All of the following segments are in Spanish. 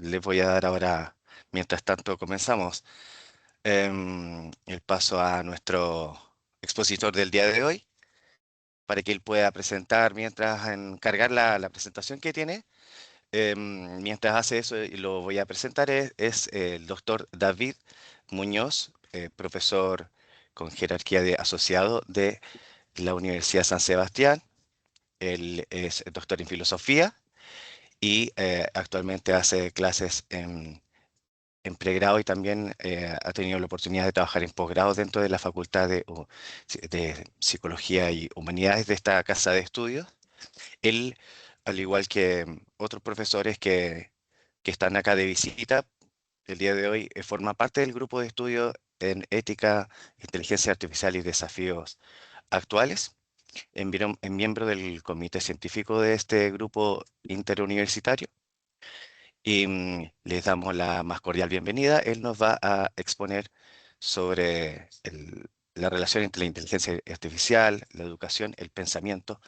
les voy a dar ahora, mientras tanto comenzamos, el paso a nuestro expositor del día de hoy, para que él pueda presentar mientras cargar la presentación que tiene. Mientras hace eso, y lo voy a presentar, es el doctor David Muñoz, profesor con jerarquía de asociado de la Universidad San Sebastián. Él es doctor en filosofía y actualmente hace clases en pregrado y también ha tenido la oportunidad de trabajar en posgrado dentro de la Facultad de Psicología y Humanidades de esta casa de estudios. Él, al igual que otros profesores que están acá de visita, el día de hoy forma parte del grupo de estudio en ética, inteligencia artificial y desafíos actuales, en miembro del comité científico de este grupo interuniversitario. Y les damos la más cordial bienvenida. Él nos va a exponer sobre la relación entre la inteligencia artificial, la educación, el pensamiento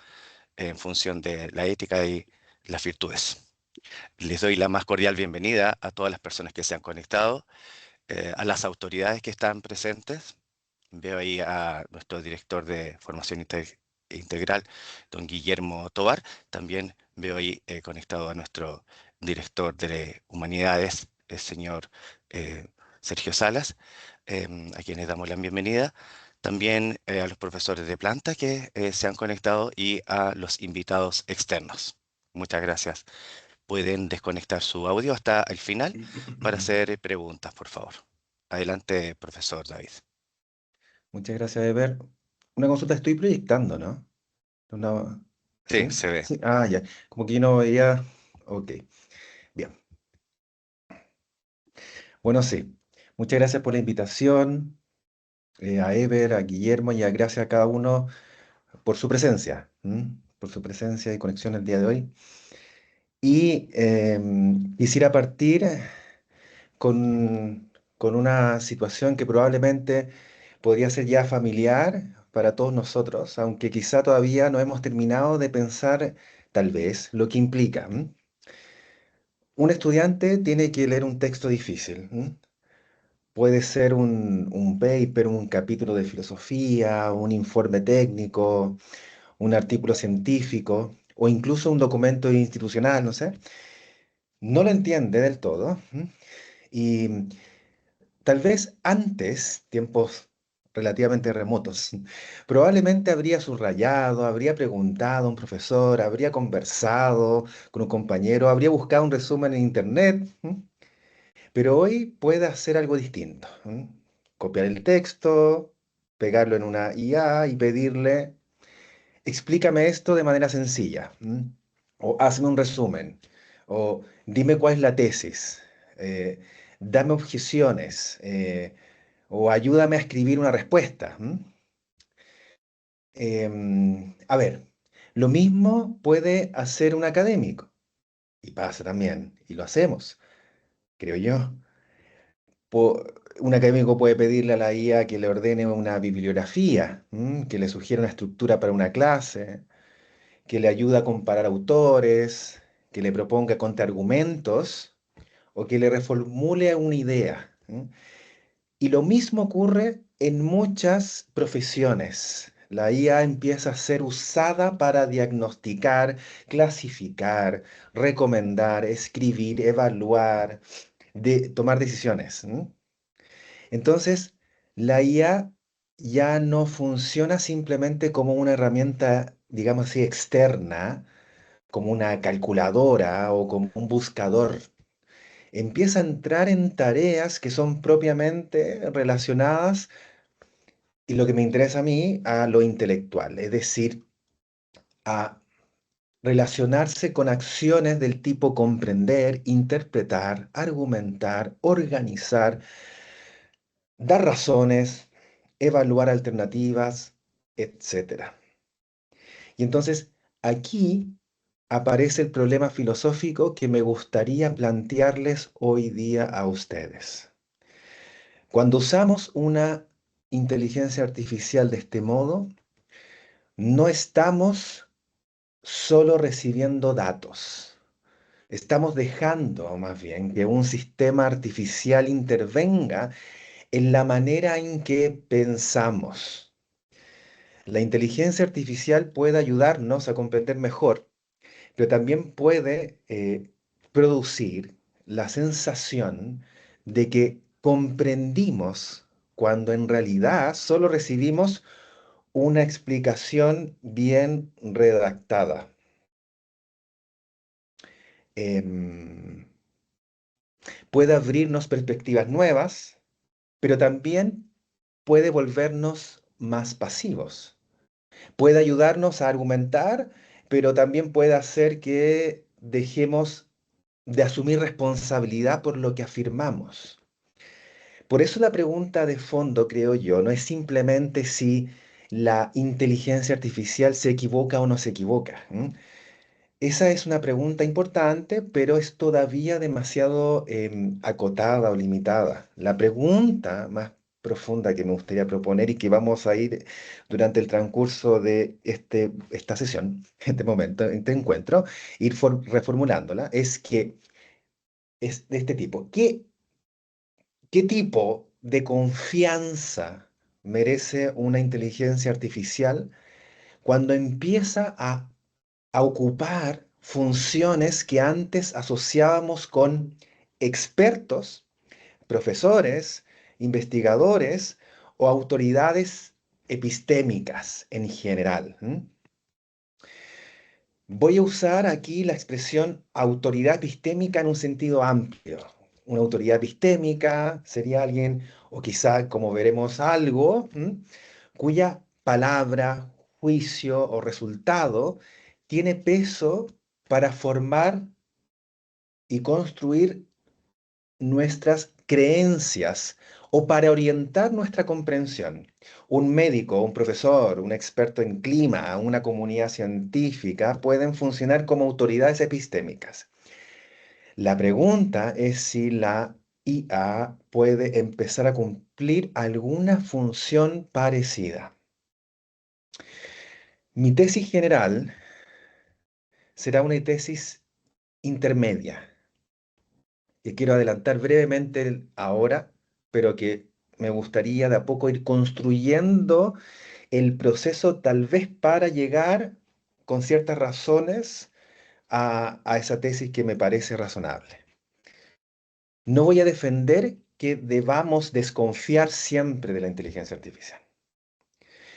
en función de la ética y las virtudes. Les doy la más cordial bienvenida a todas las personas que se han conectado, a las autoridades que están presentes. Veo ahí a nuestro director de formación integral, don Guillermo Tovar. También veo ahí conectado a nuestro director de humanidades, el señor eh, Sergio Salas, a quienes damos la bienvenida. También a los profesores de planta que se han conectado y a los invitados externos. Muchas gracias. Pueden desconectar su audio hasta el final para hacer preguntas, por favor. Adelante, profesor David. Muchas gracias, Ever. Una consulta estoy proyectando, ¿no? Sí, ¿Sí? se ve. Sí. Ah, ya. Como que yo no veía. Ok, bien. Bueno, sí. Muchas gracias por la invitación, a Ever, a Guillermo y gracias a cada uno por su presencia, por su presencia y conexión el día de hoy. Y quisiera partir con una situación que probablemente podría ser ya familiar para todos nosotros, aunque quizá todavía no hemos terminado de pensar tal vez lo que implica. Un estudiante tiene que leer un texto difícil. Puede ser un paper, un capítulo de filosofía, un informe técnico, un artículo científico o incluso un documento institucional, no sé. No lo entiende del todo. Y tal vez antes, tiempos relativamente remotos, probablemente habría subrayado, habría preguntado a un profesor, habría conversado con un compañero, habría buscado un resumen en internet, pero hoy puede hacer algo distinto. Copiar el texto, pegarlo en una IA y pedirle, explícame esto de manera sencilla, o hazme un resumen, o dime cuál es la tesis, eh, dame objeciones. O ayúdame a escribir una respuesta. A ver, lo mismo puede hacer un académico, y pasa también, y lo hacemos, creo yo. Un académico puede pedirle a la IA que le ordene una bibliografía, que le sugiera una estructura para una clase, que le ayude a comparar autores, que le proponga contraargumentos o que le reformule una idea. Y lo mismo ocurre en muchas profesiones. La IA empieza a ser usada para diagnosticar, clasificar, recomendar, escribir, evaluar, tomar decisiones. Entonces, la IA ya no funciona simplemente como una herramienta, digamos así, externa, como una calculadora o como un buscador. Empieza a entrar en tareas que son propiamente relacionadas, y lo que me interesa a mí, a lo intelectual, es decir, a relacionarse con acciones del tipo comprender, interpretar, argumentar, organizar, dar razones, evaluar alternativas, etcétera. Y entonces aquí aparece el problema filosófico que me gustaría plantearles hoy día a ustedes. Cuando usamos una inteligencia artificial de este modo, no estamos solo recibiendo datos, Estamos dejando más bien que un sistema artificial intervenga en la manera en que pensamos. La inteligencia artificial puede ayudarnos a comprender mejor, pero también puede producir la sensación de que comprendimos cuando en realidad solo recibimos una explicación bien redactada. Em, Puede abrirnos perspectivas nuevas, pero también puede volvernos más pasivos. Puede ayudarnos a argumentar, pero también puede hacer que dejemos de asumir responsabilidad por lo que afirmamos. Por eso la pregunta de fondo, creo yo, no es simplemente si la inteligencia artificial se equivoca o no se equivoca. Esa es una pregunta importante, pero es todavía demasiado acotada o limitada. La pregunta más profunda que me gustaría proponer y que vamos a ir durante el transcurso de esta sesión, este momento, este encuentro, ir reformulándola, es de este tipo. ¿Qué tipo de confianza merece una inteligencia artificial cuando empieza a ocupar funciones que antes asociábamos con expertos, profesores, investigadores o autoridades epistémicas en general? Voy a usar aquí la expresión autoridad epistémica en un sentido amplio. Una autoridad epistémica sería alguien, o quizá, como veremos, algo, cuya palabra, juicio o resultado tiene peso para formar y construir nuestras creencias o para orientar nuestra comprensión. Un médico, un profesor, un experto en clima, una comunidad científica pueden funcionar como autoridades epistémicas. La pregunta es si la IA puede empezar a cumplir alguna función parecida. Mi tesis general será una tesis intermedia que quiero adelantar brevemente ahora, pero que me gustaría de a poco ir construyendo el proceso tal vez para llegar con ciertas razones a esa tesis que me parece razonable. No voy a defender que debamos desconfiar siempre de la inteligencia artificial.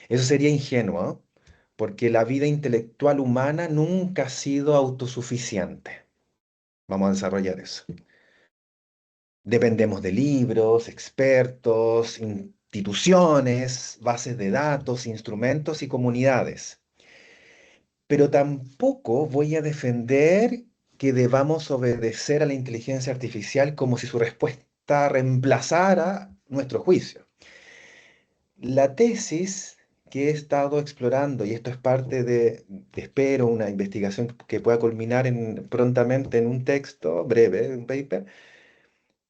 Eso sería ingenuo, porque la vida intelectual humana nunca ha sido autosuficiente. Vamos a desarrollar eso. Dependemos de libros, expertos, instituciones, bases de datos, instrumentos y comunidades. Pero tampoco voy a defender que debamos obedecer a la inteligencia artificial como si su respuesta reemplazara nuestro juicio. La tesis que he estado explorando, y esto es parte espero, una investigación que pueda culminar prontamente en un texto breve, un paper,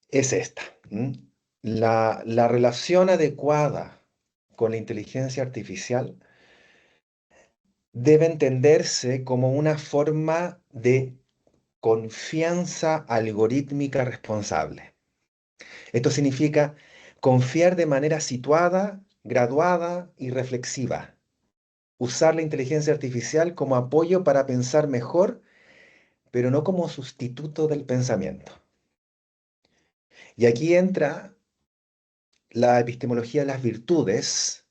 es esta. La relación adecuada con la inteligencia artificial debe entenderse como una forma de confianza algorítmica responsable. Esto significa confiar de manera situada, graduada y reflexiva. Usar la inteligencia artificial como apoyo para pensar mejor, pero no como sustituto del pensamiento. Y aquí entra la epistemología de las virtudes,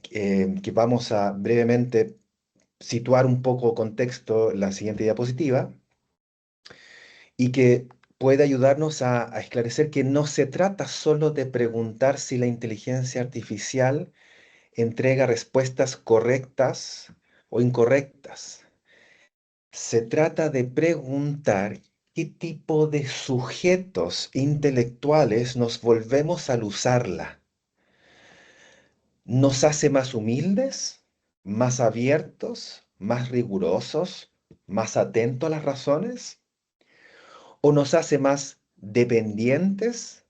que vamos a brevemente situar un poco contexto en la siguiente diapositiva, y que puede ayudarnos a esclarecer que no se trata solo de preguntar si la inteligencia artificial entrega respuestas correctas o incorrectas. Se trata de preguntar qué tipo de sujetos intelectuales nos volvemos al usarla. ¿Nos hace más humildes, más abiertos, más rigurosos, más atentos a las razones? ¿O nos hace más dependientes,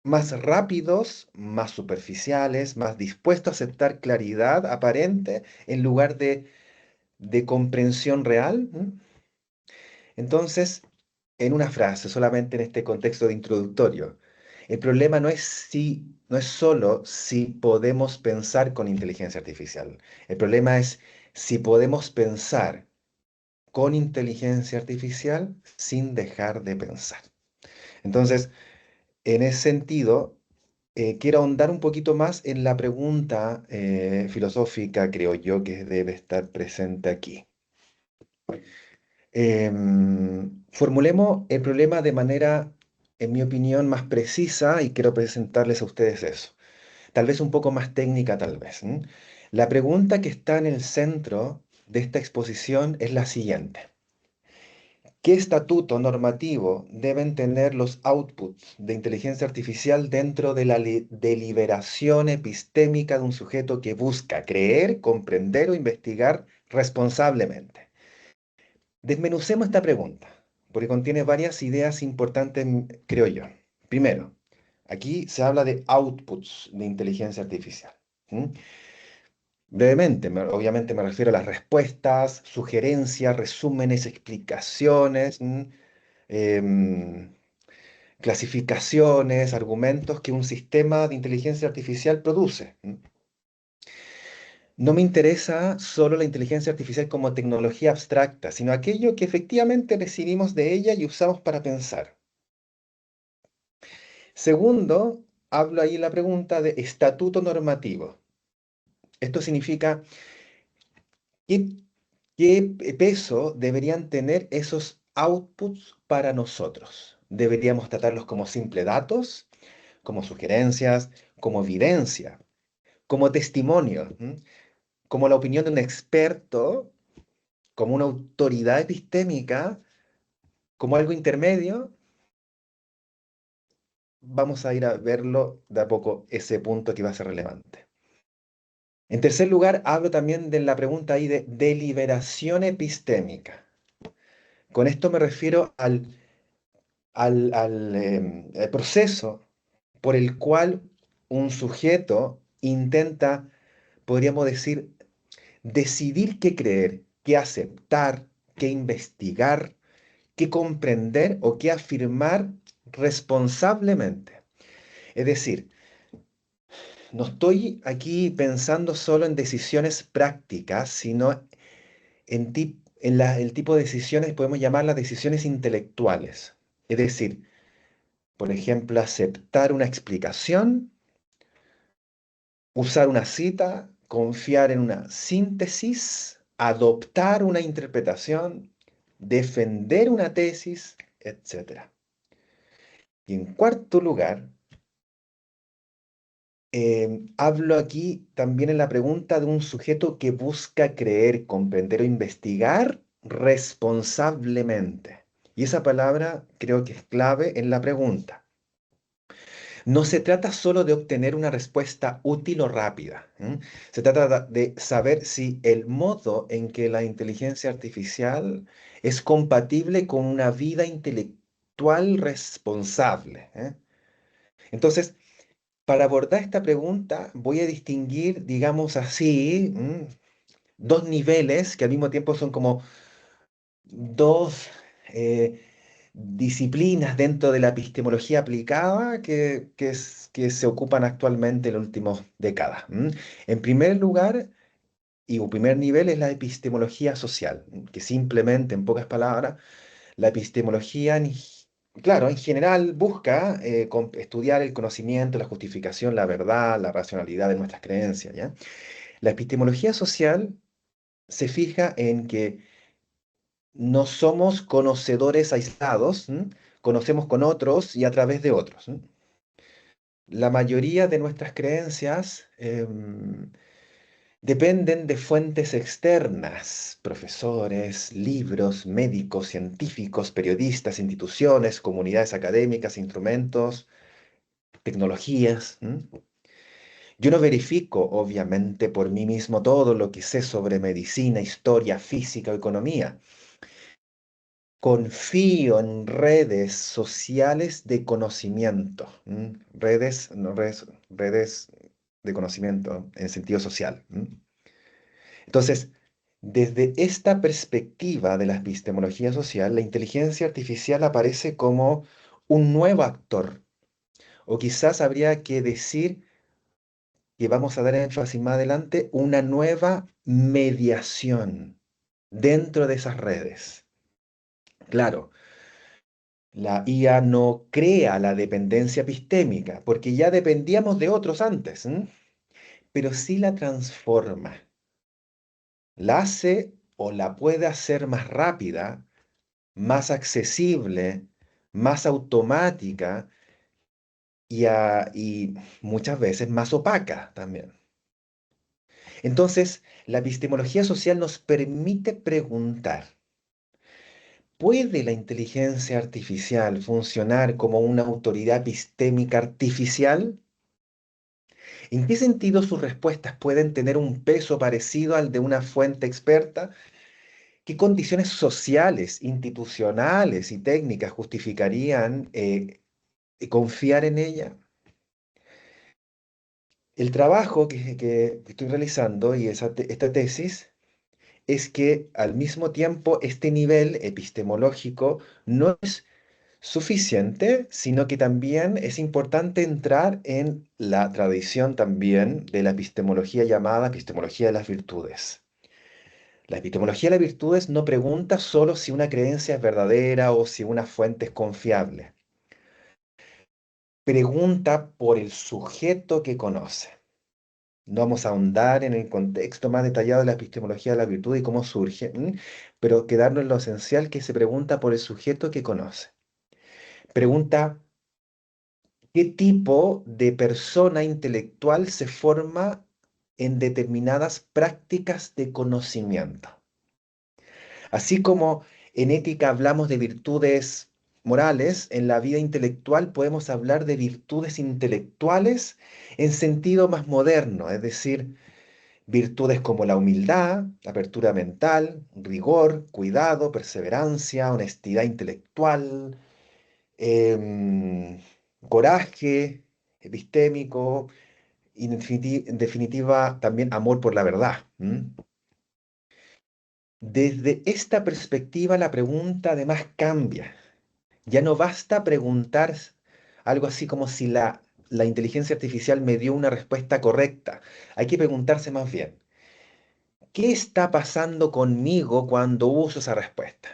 más rápidos, más superficiales, más dispuestos a aceptar claridad aparente en lugar de comprensión real? Entonces, en una frase, solamente en este contexto de introductorio, el problema no es solo si podemos pensar con inteligencia artificial. El problema es si podemos pensar con inteligencia artificial sin dejar de pensar. Entonces, en ese sentido, quiero ahondar un poquito más en la pregunta filosófica, creo yo, que debe estar presente aquí. Formulemos el problema de manera, en mi opinión, más precisa y quiero presentarles a ustedes eso. Tal vez un poco más técnica, tal vez. ¿M? La pregunta que está en el centro de esta exposición es la siguiente. ¿Qué estatuto normativo deben tener los outputs de inteligencia artificial dentro de la deliberación epistémica de un sujeto que busca creer, comprender o investigar responsablemente? Desmenucemos esta pregunta, porque contiene varias ideas importantes, creo yo. Primero, aquí se habla de outputs de inteligencia artificial. ¿M? Brevemente, obviamente me refiero a las respuestas, sugerencias, resúmenes, explicaciones. Em, Clasificaciones, argumentos que un sistema de inteligencia artificial produce. No me interesa solo la inteligencia artificial como tecnología abstracta, sino aquello que efectivamente recibimos de ella y usamos para pensar. Segundo, hablo ahí en la pregunta de estatuto normativo. Esto significa qué, qué peso deberían tener esos outputs para nosotros. ¿Deberíamos tratarlos como simple datos, como sugerencias, como evidencia, como testimonio, como la opinión de un experto, como una autoridad epistémica, como algo intermedio? Vamos a ir a verlo de a poco, ese punto que va a ser relevante. En tercer lugar, hablo también de la pregunta ahí de deliberación epistémica. Con esto me refiero al proceso por el cual un sujeto intenta, podríamos decir, decidir qué creer, qué aceptar, qué investigar, qué comprender o qué afirmar responsablemente. Es decir, no estoy aquí pensando solo en decisiones prácticas, sino el tipo de decisiones, podemos llamarlas decisiones intelectuales. Es decir, por ejemplo, aceptar una explicación, usar una cita, confiar en una síntesis, adoptar una interpretación, defender una tesis, etcétera. Y en cuarto lugar, hablo aquí también en la pregunta de un sujeto que busca creer, comprender o investigar responsablemente. Y esa palabra creo que es clave en la pregunta. No se trata solo de obtener una respuesta útil o rápida. Se trata de saber si el modo en que la inteligencia artificial es compatible con una vida intelectual responsable. Entonces, para abordar esta pregunta, voy a distinguir, digamos así, dos niveles que al mismo tiempo son como dos eh, disciplinas dentro de la epistemología aplicada que se ocupan actualmente en las últimas décadas. En primer lugar, y un primer nivel es la epistemología social, que simplemente, en pocas palabras, la epistemología, claro, en general busca estudiar el conocimiento, la justificación, la verdad, la racionalidad de nuestras creencias, ¿ya? La epistemología social se fija en que no somos conocedores aislados, conocemos con otros y a través de otros. La mayoría de nuestras creencias dependen de fuentes externas, profesores, libros, médicos, científicos, periodistas, instituciones, comunidades académicas, instrumentos, tecnologías. Yo no verifico, obviamente, por mí mismo todo lo que sé sobre medicina, historia, física o economía. Confío en redes sociales de conocimiento. Redes, no redes, redes de conocimiento en sentido social. Entonces, Desde esta perspectiva de la epistemología social, la inteligencia artificial aparece como un nuevo actor, o quizás habría que decir que vamos a dar énfasis más adelante, una nueva mediación dentro de esas redes. Claro, la IA no crea la dependencia epistémica, porque ya dependíamos de otros antes, ¿m? Pero sí la transforma, la hace o la puede hacer más rápida, más accesible, más automática y muchas veces más opaca también. Entonces, la epistemología social nos permite preguntar, ¿puede la inteligencia artificial funcionar como una autoridad epistémica artificial? ¿En qué sentido sus respuestas pueden tener un peso parecido al de una fuente experta? ¿Qué condiciones sociales, institucionales y técnicas justificarían confiar en ella? El trabajo que estoy realizando y esta tesis es que al mismo tiempo este nivel epistemológico no es suficiente, sino que también es importante entrar en la tradición también de la epistemología llamada epistemología de las virtudes. La epistemología de las virtudes no pregunta solo si una creencia es verdadera o si una fuente es confiable. Pregunta por el sujeto que conoce. No vamos a ahondar en el contexto más detallado de la epistemología de la virtud y cómo surge, pero quedarnos en lo esencial que se pregunta por el sujeto que conoce. Pregunta qué tipo de persona intelectual se forma en determinadas prácticas de conocimiento. Así como en ética hablamos de virtudes morales, en la vida intelectual podemos hablar de virtudes intelectuales en sentido más moderno, es decir, virtudes como la humildad, apertura mental, rigor, cuidado, perseverancia, honestidad intelectual, em, coraje epistémico y en definitiva también amor por la verdad. Desde esta perspectiva la pregunta además cambia. Ya no basta preguntar algo así como si la inteligencia artificial me dio una respuesta correcta. Hay que preguntarse más bien, ¿qué está pasando conmigo cuando uso esa respuesta?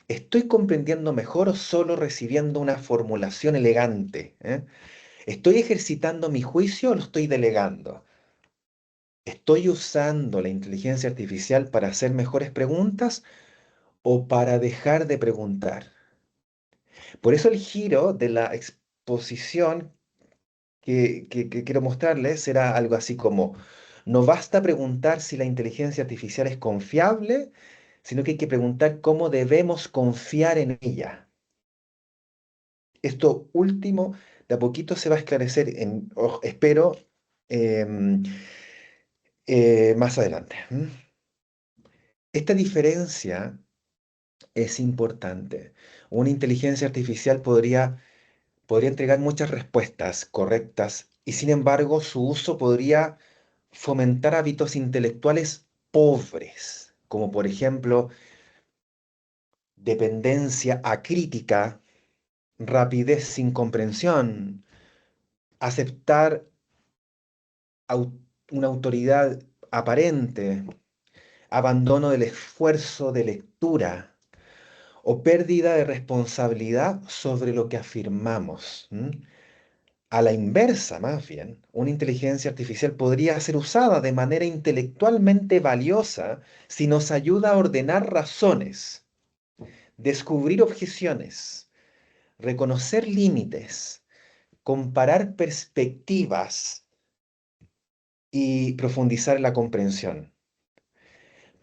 ¿Estoy comprendiendo mejor o solo recibiendo una formulación elegante? ¿Estoy ejercitando mi juicio o lo estoy delegando? ¿Estoy usando la inteligencia artificial para hacer mejores preguntas o para dejar de preguntar? Por eso el giro de la exposición que quiero mostrarles será algo así como, no basta preguntar si la inteligencia artificial es confiable, sino que hay que preguntar cómo debemos confiar en ella. Esto último, de a poquito se va a esclarecer, espero, em, más adelante. Esta diferencia es importante. Una inteligencia artificial podría entregar muchas respuestas correctas y sin embargo su uso podría fomentar hábitos intelectuales pobres, como por ejemplo dependencia acrítica, rapidez sin comprensión, aceptar au- una autoridad aparente, abandono del esfuerzo de lectura o pérdida de responsabilidad sobre lo que afirmamos. A la inversa, más bien, una inteligencia artificial podría ser usada de manera intelectualmente valiosa si nos ayuda a ordenar razones, descubrir objeciones, reconocer límites, comparar perspectivas y profundizar en la comprensión.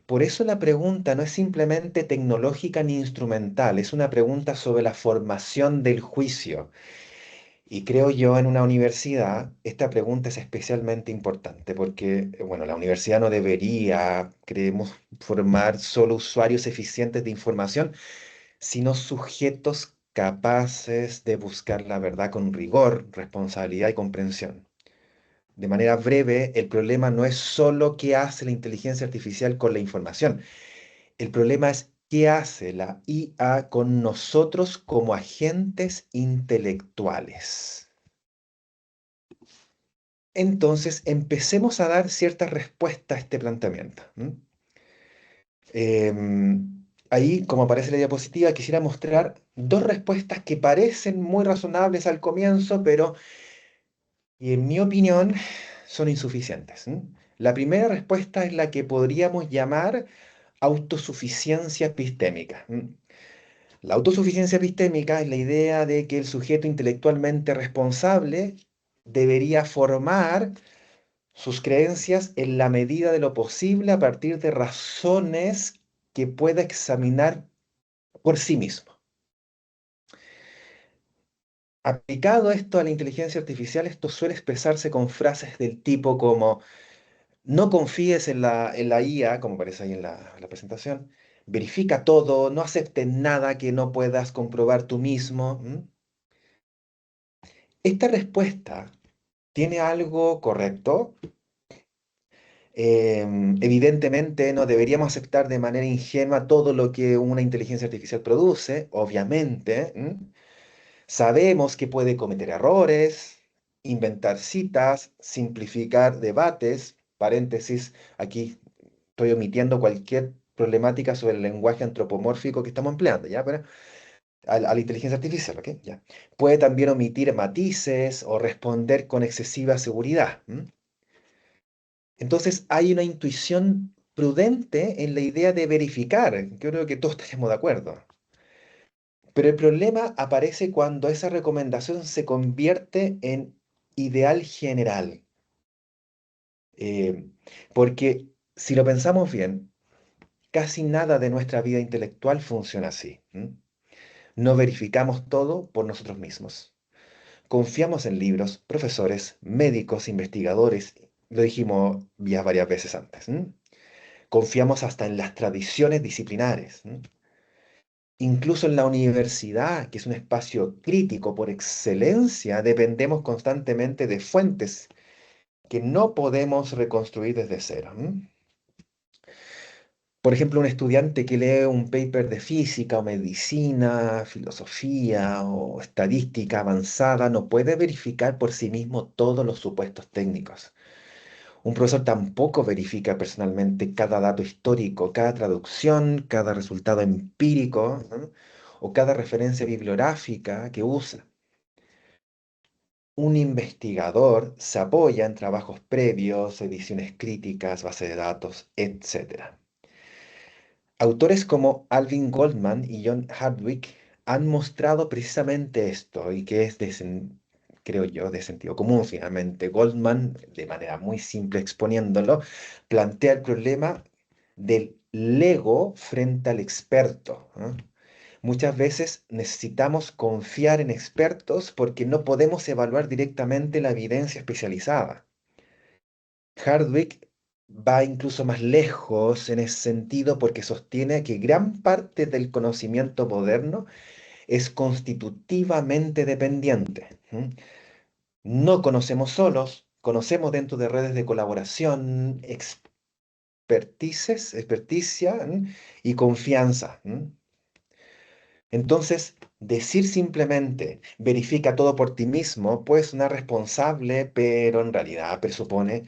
Por eso la pregunta no es simplemente tecnológica ni instrumental, es una pregunta sobre la formación del juicio. Y creo yo en una universidad, esta pregunta es especialmente importante porque, bueno, la universidad no debería, creemos, formar solo usuarios eficientes de información, sino sujetos capaces de buscar la verdad con rigor, responsabilidad y comprensión. de manera breve, el problema no es solo qué hace la inteligencia artificial con la información. El problema es qué hace la IA con nosotros como agentes intelectuales. Entonces, empecemos a dar cierta respuesta a este planteamiento. Ahí, como aparece en la diapositiva, quisiera mostrar dos respuestas que parecen muy razonables al comienzo, pero, y en mi opinión, son insuficientes. La primera respuesta es la que podríamos llamar autosuficiencia epistémica. La autosuficiencia epistémica es la idea de que el sujeto intelectualmente responsable debería formar sus creencias en la medida de lo posible a partir de razones que pueda examinar por sí mismo. Aplicado esto a la inteligencia artificial, esto suele expresarse con frases del tipo como no confíes en la IA, como aparece ahí en la presentación, verifica todo, no aceptes nada que no puedas comprobar tú mismo. Esta respuesta tiene algo correcto. Evidentemente no deberíamos aceptar de manera ingenua todo lo que una inteligencia artificial produce, obviamente. Sabemos que puede cometer errores, inventar citas, simplificar debates, paréntesis, aquí estoy omitiendo cualquier problemática sobre el lenguaje antropomórfico que estamos empleando, ¿ya? Pero a la inteligencia artificial, ¿ok? Ya. Puede también omitir matices o responder con excesiva seguridad. Entonces hay una intuición prudente en la idea de verificar. Yo creo que todos estaríamos de acuerdo. Pero el problema aparece cuando esa recomendación se convierte en ideal general. Eh, Porque si lo pensamos bien, casi nada de nuestra vida intelectual funciona así. No verificamos todo por nosotros mismos. Confiamos en libros, profesores, médicos, investigadores. Lo dijimos ya varias veces antes. Confiamos hasta en las tradiciones disciplinares. Incluso en la universidad, que es un espacio crítico por excelencia, dependemos constantemente de fuentes que no podemos reconstruir desde cero. Por ejemplo, un estudiante que lee un paper de física o medicina, filosofía o estadística avanzada no puede verificar por sí mismo todos los supuestos técnicos. Un profesor tampoco verifica personalmente cada dato histórico, cada traducción, cada resultado empírico, ¿no? O cada referencia bibliográfica que usa. Un investigador se apoya en trabajos previos, ediciones críticas, base de datos, etcétera. Autores como Alvin Goldman y John Hardwick han mostrado precisamente esto y que es creo yo, de sentido común finalmente. Goldman, de manera muy simple exponiéndolo, plantea el problema del ego frente al experto. Muchas veces necesitamos confiar en expertos porque no podemos evaluar directamente la evidencia especializada. Hardwick va incluso más lejos en ese sentido porque sostiene que gran parte del conocimiento moderno es constitutivamente dependiente. No conocemos solos, conocemos dentro de redes de colaboración, experticia y confianza. Entonces, decir simplemente verifica todo por ti mismo puede sonar responsable, pero en realidad presupone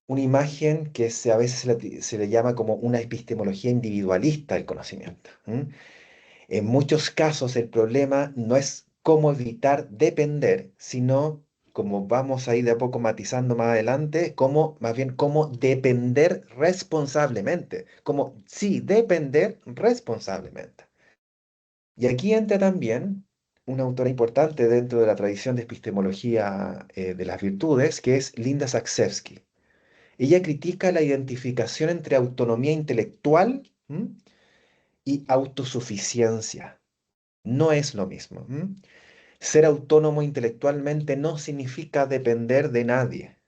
una imagen que a veces se le llama como una epistemología individualista del conocimiento. En muchos casos el problema no es cómo evitar depender, sino, como vamos a ir de a poco matizando más adelante, más bien cómo depender responsablemente. Como, sí, depender responsablemente. Y aquí entra también una autora importante dentro de la tradición de epistemología de las virtudes, que es Linda Saxevsky. Ella critica la identificación entre autonomía intelectual y autosuficiencia. No es lo mismo. Ser autónomo intelectualmente no significa depender de nadie.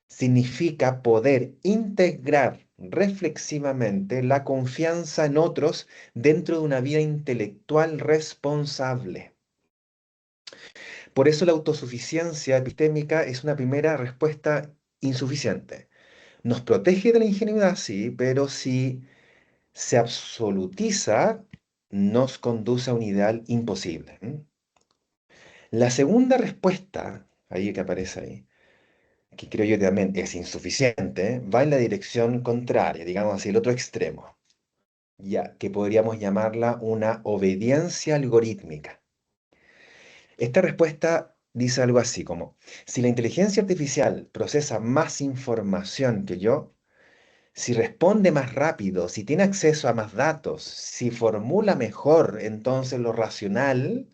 Significa poder integrar reflexivamente la confianza en otros dentro de una vida intelectual responsable. Por eso la autosuficiencia epistémica es una primera respuesta insuficiente. Nos protege de la ingenuidad, sí, pero si se absolutiza, nos conduce a un ideal imposible. La segunda respuesta, ahí que aparece ahí, que creo yo que también es insuficiente, va en la dirección contraria, digamos así, el otro extremo, ya que podríamos llamarla una obediencia algorítmica. Esta respuesta dice algo así como, si la inteligencia artificial procesa más información que yo, si responde más rápido, si tiene acceso a más datos, si formula mejor, entonces lo racional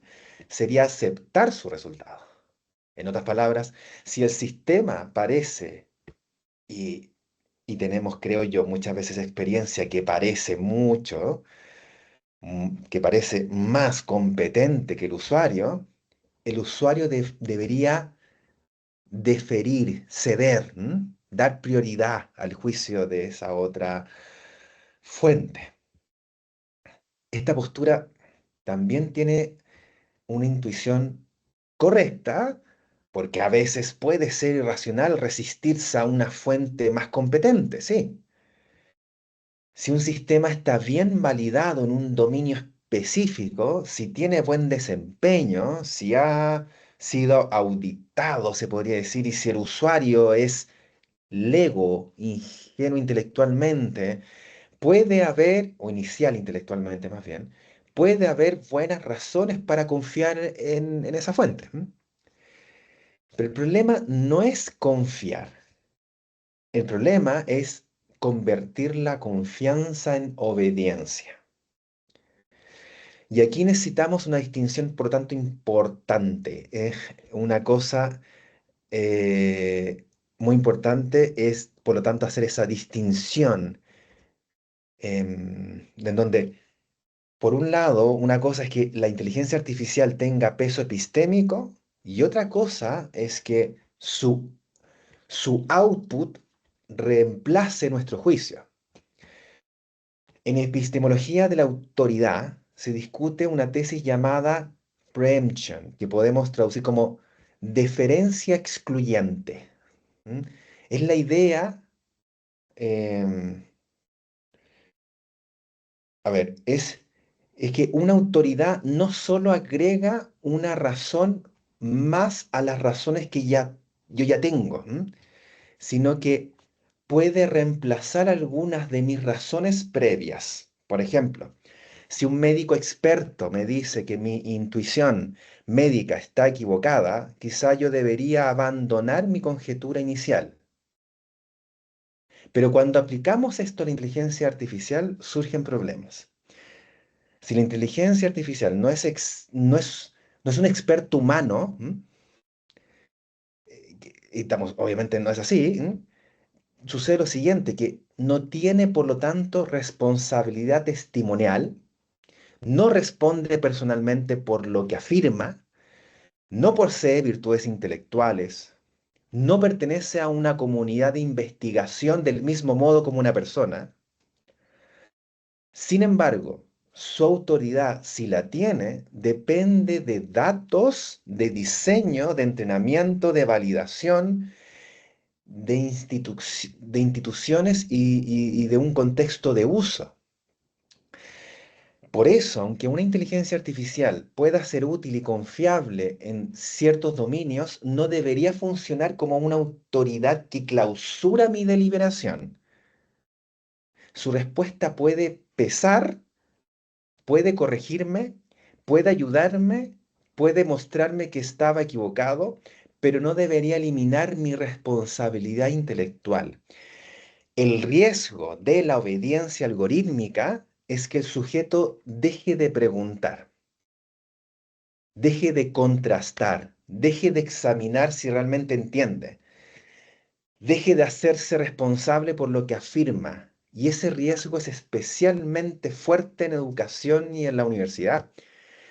sería aceptar su resultado. En otras palabras, si el sistema parece, y, y tenemos, creo yo, muchas veces experiencia que parece mucho, que parece más competente que el usuario debería deferir, ceder, dar prioridad al juicio de esa otra fuente. Esta postura también tiene una intuición correcta, porque a veces puede ser irracional resistirse a una fuente más competente, sí. Si un sistema está bien validado en un dominio específico, si tiene buen desempeño, si ha sido auditado, se podría decir, y si el usuario es lego, ingenuo intelectualmente, puede haber, o inicial intelectualmente más bien, puede haber buenas razones para confiar en esa fuente. Pero el problema no es confiar, el problema es convertir la confianza en obediencia. Y aquí necesitamos una distinción, por lo tanto, importante. Una cosa muy importante es, por lo tanto, hacer esa distinción en donde por un lado, una cosa es que la inteligencia artificial tenga peso epistémico y otra cosa es que su output reemplace nuestro juicio. En epistemología de la autoridad se discute una tesis llamada preemption, que podemos traducir como deferencia excluyente. ¿Mm? Es la idea, em, a ver, es que una autoridad no solo agrega una razón más a las razones que yo ya tengo, sino que puede reemplazar algunas de mis razones previas. Por ejemplo, si un médico experto me dice que mi intuición médica está equivocada, quizá yo debería abandonar mi conjetura inicial. Pero cuando aplicamos esto a la inteligencia artificial, surgen problemas. Si la inteligencia artificial no es un experto humano, y estamos, obviamente no es así, sucede lo siguiente, que no tiene, por lo tanto, responsabilidad testimonial, no responde personalmente por lo que afirma, no posee virtudes intelectuales, no pertenece a una comunidad de investigación del mismo modo como una persona. Sin embargo, su autoridad, si la tiene, depende de datos, de diseño, de entrenamiento, de validación, de instituciones y de un contexto de uso. Por eso, aunque una inteligencia artificial pueda ser útil y confiable en ciertos dominios, no debería funcionar como una autoridad que clausura mi deliberación. Su respuesta puede pesar, puede corregirme, puede ayudarme, puede mostrarme que estaba equivocado, pero no debería eliminar mi responsabilidad intelectual. El riesgo de la obediencia algorítmica es que el sujeto deje de preguntar, deje de contrastar, deje de examinar si realmente entiende, deje de hacerse responsable por lo que afirma. Y ese riesgo es especialmente fuerte en educación y en la universidad,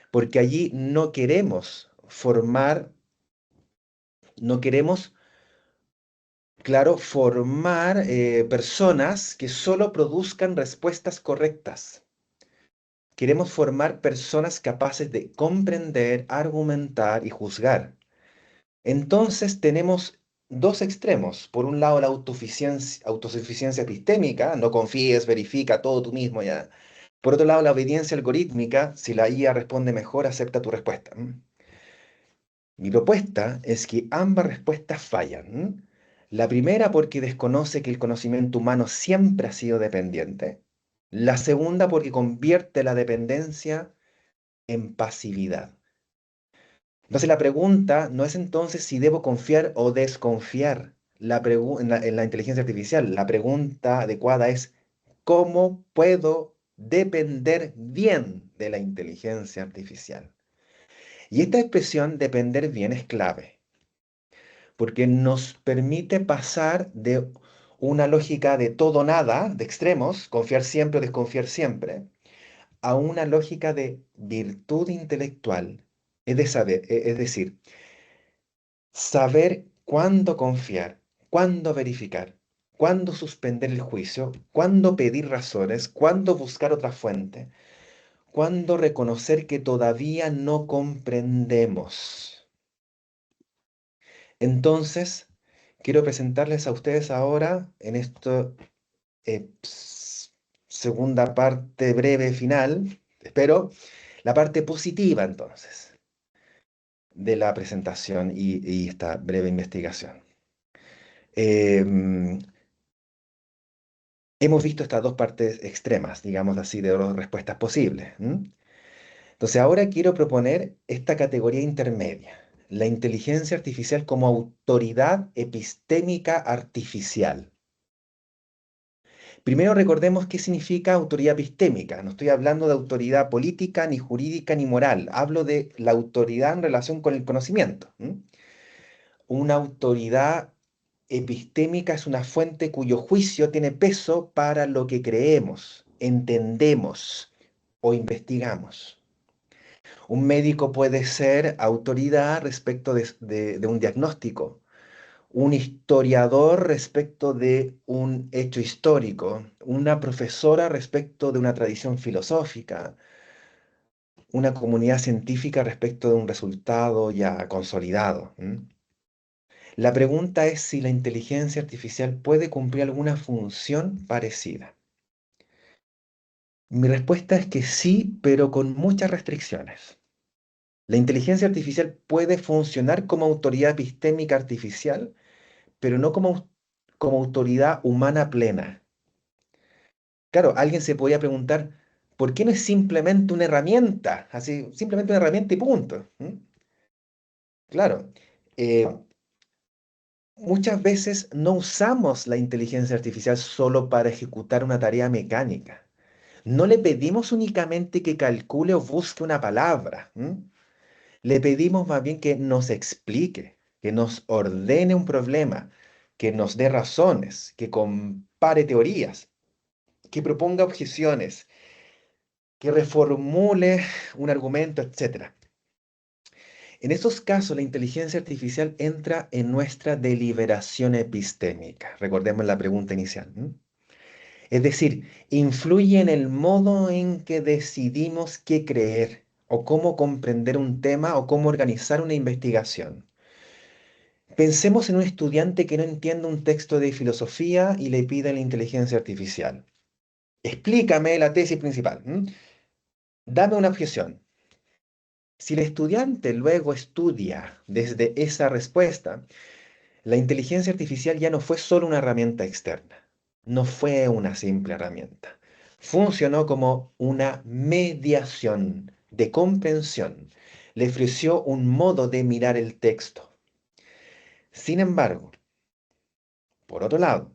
porque allí no queremos formar, no queremos, claro, formar personas que solo produzcan respuestas correctas. Queremos formar personas capaces de comprender, argumentar y juzgar. Entonces tenemos dos extremos. Por un lado, la autosuficiencia epistémica, no confíes, verifica todo tú mismo ya. Por otro lado, la obediencia algorítmica, si la IA responde mejor, acepta tu respuesta. Mi propuesta es que ambas respuestas fallan. La primera porque desconoce que el conocimiento humano siempre ha sido dependiente. La segunda porque convierte la dependencia en pasividad. Entonces la pregunta no es entonces si debo confiar o desconfiar en la inteligencia artificial. La pregunta adecuada es ¿cómo puedo depender bien de la inteligencia artificial? Y esta expresión depender bien es clave, porque nos permite pasar de una lógica de todo o nada, de extremos, confiar siempre o desconfiar siempre, a una lógica de virtud intelectual, es decir, saber cuándo confiar, cuándo verificar, cuándo suspender el juicio, cuándo pedir razones, cuándo buscar otra fuente, cuándo reconocer que todavía no comprendemos. Entonces, quiero presentarles a ustedes ahora, en esta segunda parte breve final, espero, la parte positiva entonces de la presentación y esta breve investigación. Em, Hemos visto estas dos partes extremas, digamos así, de dos respuestas posibles. Entonces ahora quiero proponer esta categoría intermedia, la inteligencia artificial como autoridad epistémica artificial. Primero recordemos qué significa autoridad epistémica. No estoy hablando de autoridad política, ni jurídica, ni moral. Hablo de la autoridad en relación con el conocimiento. Una autoridad epistémica es una fuente cuyo juicio tiene peso para lo que creemos, entendemos o investigamos. Un médico puede ser autoridad respecto de un diagnóstico, un historiador respecto de un hecho histórico, una profesora respecto de una tradición filosófica, una comunidad científica respecto de un resultado ya consolidado. La pregunta es si la inteligencia artificial puede cumplir alguna función parecida. Mi respuesta es que sí, pero con muchas restricciones. La inteligencia artificial puede funcionar como autoridad epistémica artificial, pero no como autoridad humana plena. Claro, alguien se podría preguntar, ¿por qué no es simplemente una herramienta? Así, simplemente una herramienta y punto. Claro, eh, muchas veces no usamos la inteligencia artificial solo para ejecutar una tarea mecánica. No le pedimos únicamente que calcule o busque una palabra. Le pedimos más bien que nos explique, que nos ordene un problema, que nos dé razones, que compare teorías, que proponga objeciones, que reformule un argumento, etcétera. En esos casos, la inteligencia artificial entra en nuestra deliberación epistémica. Recordemos la pregunta inicial. Es decir, influye en el modo en que decidimos qué creer o cómo comprender un tema o cómo organizar una investigación. Pensemos en un estudiante que no entiende un texto de filosofía y le pide a la inteligencia artificial. Explícame la tesis principal. Dame una objeción. Si el estudiante luego estudia desde esa respuesta, la inteligencia artificial ya no fue solo una herramienta externa, no fue una simple herramienta. Funcionó como una mediación de comprensión. Le ofreció un modo de mirar el texto. Sin embargo, por otro lado,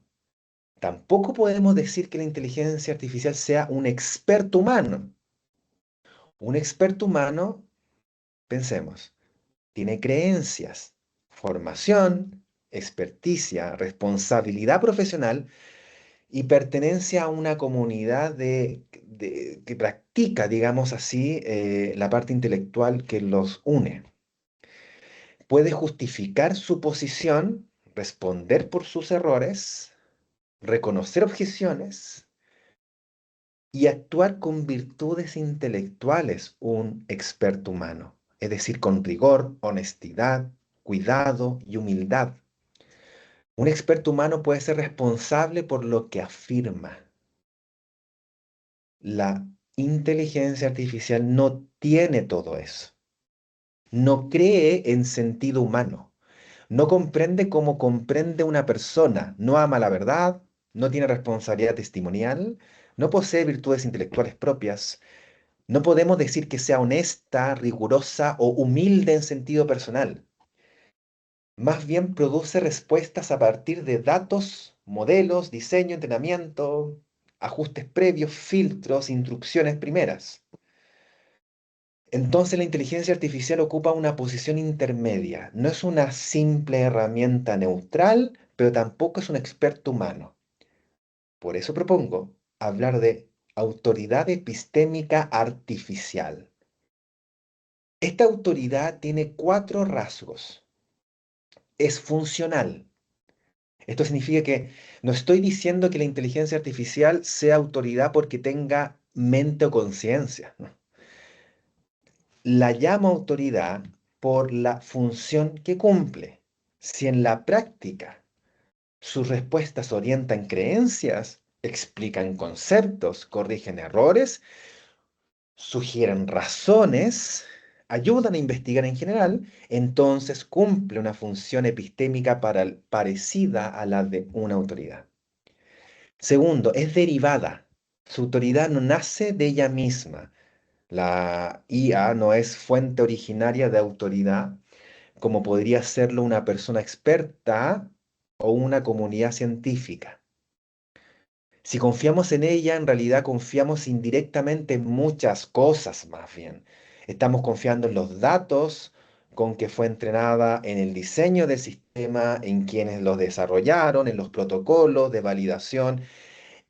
tampoco podemos decir que la inteligencia artificial sea un experto humano. Un experto humano, pensemos, tiene creencias, formación, experticia, responsabilidad profesional y pertenencia a una comunidad que practica, digamos así, la parte intelectual que los une. Puede justificar su posición, responder por sus errores, reconocer objeciones y actuar con virtudes intelectuales un experto humano, es decir, con rigor, honestidad, cuidado y humildad. Un experto humano puede ser responsable por lo que afirma. La inteligencia artificial no tiene todo eso. No cree en sentido humano. No comprende como comprende una persona. No ama la verdad, no tiene responsabilidad testimonial, no posee virtudes intelectuales propias. No podemos decir que sea honesta, rigurosa o humilde en sentido personal. Más bien produce respuestas a partir de datos, modelos, diseño, entrenamiento, ajustes previos, filtros, instrucciones primeras. Entonces la inteligencia artificial ocupa una posición intermedia. No es una simple herramienta neutral, pero tampoco es un experto humano. Por eso propongo hablar de autoridad epistémica artificial. Esta autoridad tiene cuatro rasgos. Es funcional. Esto significa que no estoy diciendo que la inteligencia artificial sea autoridad porque tenga mente o conciencia. ¿No? La llamo autoridad por la función que cumple. Si en la práctica sus respuestas orientan creencias, explican conceptos, corrigen errores, sugieren razones, ayudan a investigar en general, entonces cumple una función epistémica parecida a la de una autoridad. Segundo, es derivada. Su autoridad no nace de ella misma. La IA no es fuente originaria de autoridad, como podría serlo una persona experta o una comunidad científica. Si confiamos en ella, en realidad confiamos indirectamente en muchas cosas más bien. Estamos confiando en los datos con que fue entrenada, en el diseño del sistema, en quienes los desarrollaron, en los protocolos de validación,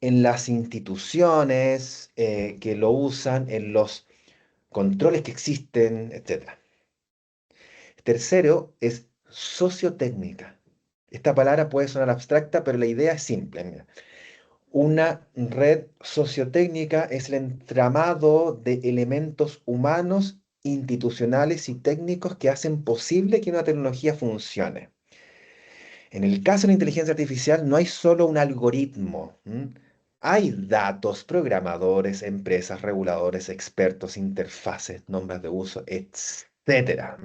en las instituciones que lo usan, en los controles que existen, etcétera. Tercero es sociotécnica. Esta palabra puede sonar abstracta, pero la idea es simple. Mira. Una red sociotécnica es el entramado de elementos humanos, institucionales y técnicos que hacen posible que una tecnología funcione. En el caso de la inteligencia artificial no hay solo un algoritmo. Hay datos, programadores, empresas, reguladores, expertos, interfaces, nombres de uso, etcétera.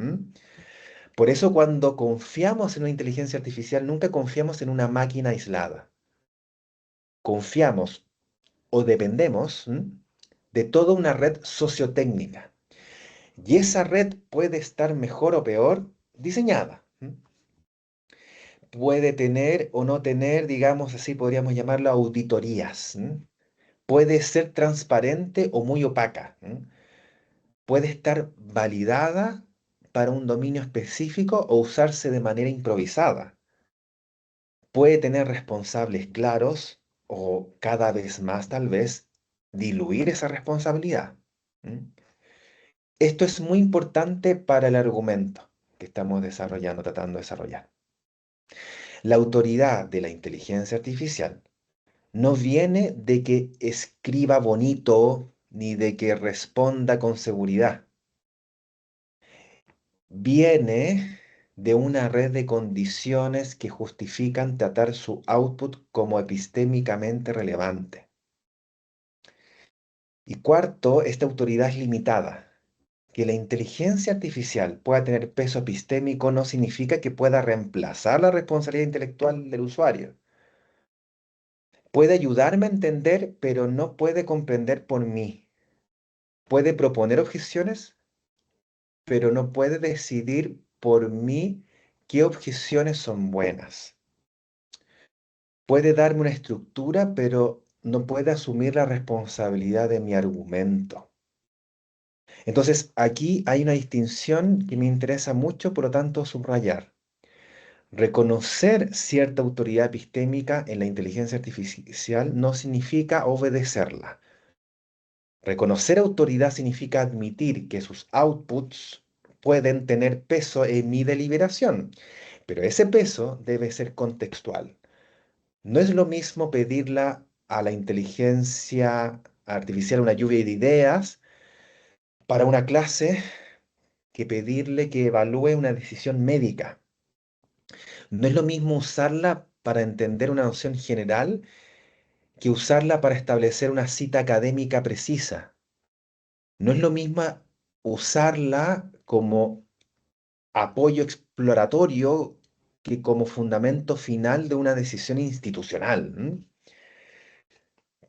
Por eso cuando confiamos en una inteligencia artificial, nunca confiamos en una máquina aislada. Confiamos o dependemos de toda una red sociotécnica. Y esa red puede estar mejor o peor diseñada. Puede tener o no tener, digamos así, podríamos llamarlo auditorías. Puede ser transparente o muy opaca. Puede estar validada para un dominio específico o usarse de manera improvisada. Puede tener responsables claros o cada vez más tal vez diluir esa responsabilidad. ¿Mm? Esto es muy importante para el argumento que estamos desarrollando, tratando de desarrollar. La autoridad de la inteligencia artificial no viene de que escriba bonito ni de que responda con seguridad. Viene de una red de condiciones que justifican tratar su output como epistémicamente relevante. Y cuarto, esta autoridad es limitada. Que la inteligencia artificial pueda tener peso epistémico no significa que pueda reemplazar la responsabilidad intelectual del usuario. Puede ayudarme a entender, pero no puede comprender por mí. Puede proponer objeciones, pero no puede decidir por mí qué objeciones son buenas. Puede darme una estructura, pero no puede asumir la responsabilidad de mi argumento. Entonces, aquí hay una distinción que me interesa mucho, por lo tanto, subrayar. Reconocer cierta autoridad epistémica en la inteligencia artificial no significa obedecerla. Reconocer autoridad significa admitir que sus outputs pueden tener peso en mi deliberación, pero ese peso debe ser contextual. No es lo mismo pedirla a la inteligencia artificial una lluvia de ideas para una clase que pedirle que evalúe una decisión médica. No es lo mismo usarla para entender una noción general que usarla para establecer una cita académica precisa. No es lo mismo usarla como apoyo exploratorio que como fundamento final de una decisión institucional.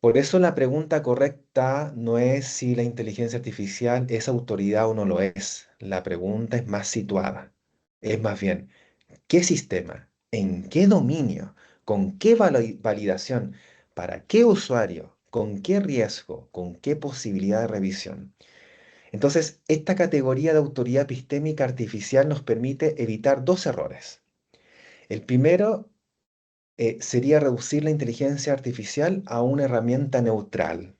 Por eso la pregunta correcta no es si la inteligencia artificial es autoridad o no lo es. La pregunta es más situada. Es más bien, ¿qué sistema? ¿En qué dominio? ¿Con qué validación? ¿Para qué usuario? ¿Con qué riesgo? ¿Con qué posibilidad de revisión? Entonces, esta categoría de autoridad epistémica artificial nos permite evitar dos errores. El primero sería reducir la inteligencia artificial a una herramienta neutral,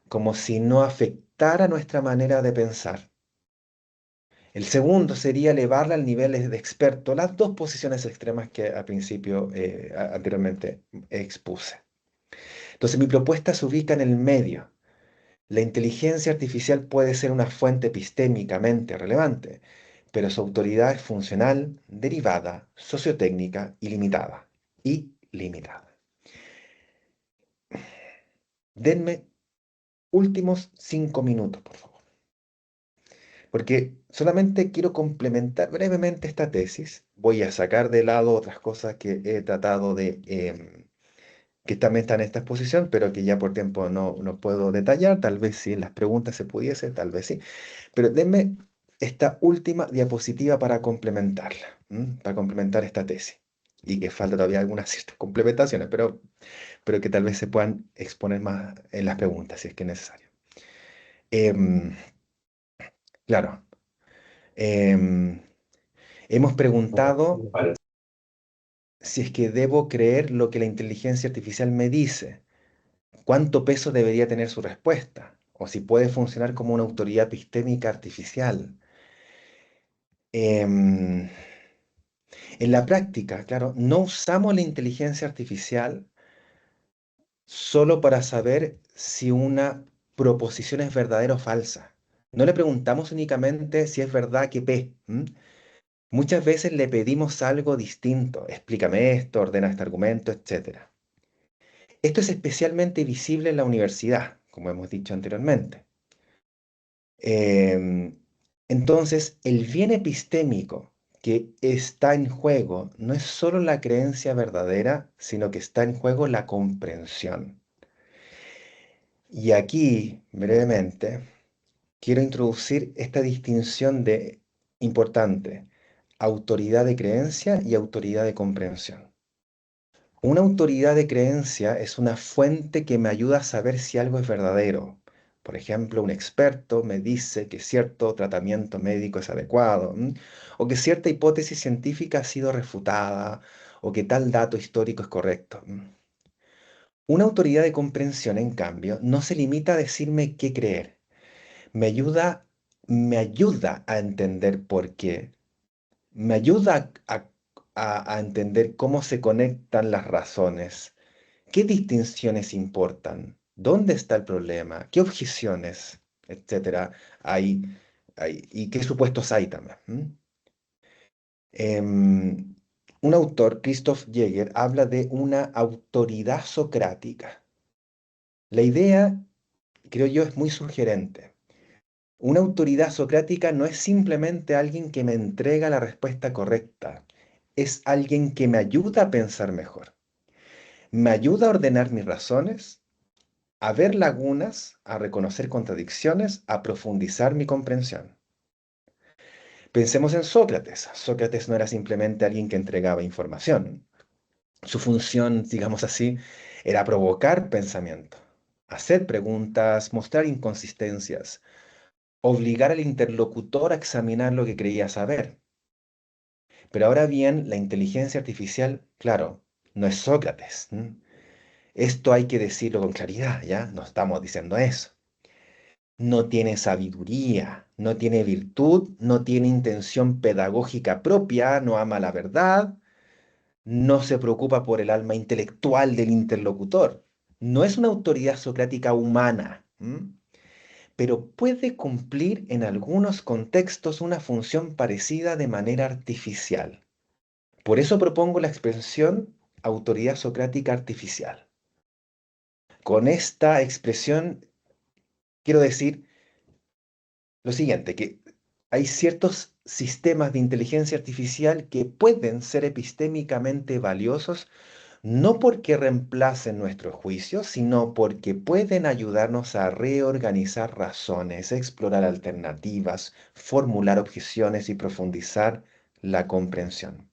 como si no afectara nuestra manera de pensar. El segundo sería elevarla al nivel de experto, las dos posiciones extremas que al principio, anteriormente expuse. Entonces, mi propuesta se ubica en el medio. La inteligencia artificial puede ser una fuente epistémicamente relevante, pero su autoridad es funcional, derivada, sociotécnica y limitada. Y limitada. Denme últimos 5 minutos, por favor, porque solamente quiero complementar brevemente esta tesis. Voy a sacar de lado otras cosas que he tratado de, que también están en esta exposición, pero que ya por tiempo no puedo detallar. Tal vez si en las preguntas se pudiese, tal vez sí. Pero denme esta última diapositiva para complementarla, para complementar esta tesis. Y que falta todavía algunas ciertas complementaciones, pero que tal vez se puedan exponer más en las preguntas, si es que es necesario. Em, claro, em, hemos preguntado si es que debo creer lo que la inteligencia artificial me dice, cuánto peso debería tener su respuesta, o si puede funcionar como una autoridad epistémica artificial. Em, En la práctica, claro, no usamos la inteligencia artificial solo para saber si una proposición es verdadera o falsa. No le preguntamos únicamente si es verdad que P. Muchas veces le pedimos algo distinto. Explícame esto, ordena este argumento, etcétera. Esto es especialmente visible en la universidad, como hemos dicho anteriormente. Em, entonces, el bien epistémico que está en juego no es solo la creencia verdadera, sino que está en juego la comprensión. Y aquí, brevemente, quiero introducir esta distinción de importante, autoridad de creencia y autoridad de comprensión. Una autoridad de creencia es una fuente que me ayuda a saber si algo es verdadero. Por ejemplo, un experto me dice que cierto tratamiento médico es adecuado, o que cierta hipótesis científica ha sido refutada, o que tal dato histórico es correcto. Una autoridad de comprensión, en cambio, no se limita a decirme qué creer. Me ayuda, me ayuda a entender por qué. Me ayuda a entender cómo se conectan las razones. ¿Qué distinciones importan? ¿Dónde está el problema? ¿Qué objeciones, etcétera, hay y qué supuestos hay también? Un autor, Christoph Jäger, habla de una autoridad socrática. La idea, creo yo, es muy sugerente. Una autoridad socrática no es simplemente alguien que me entrega la respuesta correcta, es alguien que me ayuda a pensar mejor, me ayuda a ordenar mis razones, a ver lagunas, a reconocer contradicciones, a profundizar mi comprensión. Pensemos en Sócrates. Sócrates no era simplemente alguien que entregaba información. Su función, digamos así, era provocar pensamiento, hacer preguntas, mostrar inconsistencias, obligar al interlocutor a examinar lo que creía saber. Pero ahora bien, la inteligencia artificial, claro, no es Sócrates. Esto hay que decirlo con claridad, ¿ya? No estamos diciendo eso. No tiene sabiduría, no tiene virtud, no tiene intención pedagógica propia, no ama la verdad, no se preocupa por el alma intelectual del interlocutor. No es una autoridad socrática humana, pero puede cumplir en algunos contextos una función parecida de manera artificial. Por eso propongo la expresión autoridad socrática artificial. Con esta expresión quiero decir lo siguiente, que hay ciertos sistemas de inteligencia artificial que pueden ser epistémicamente valiosos no porque reemplacen nuestros juicios, sino porque pueden ayudarnos a reorganizar razones, explorar alternativas, formular objeciones y profundizar la comprensión.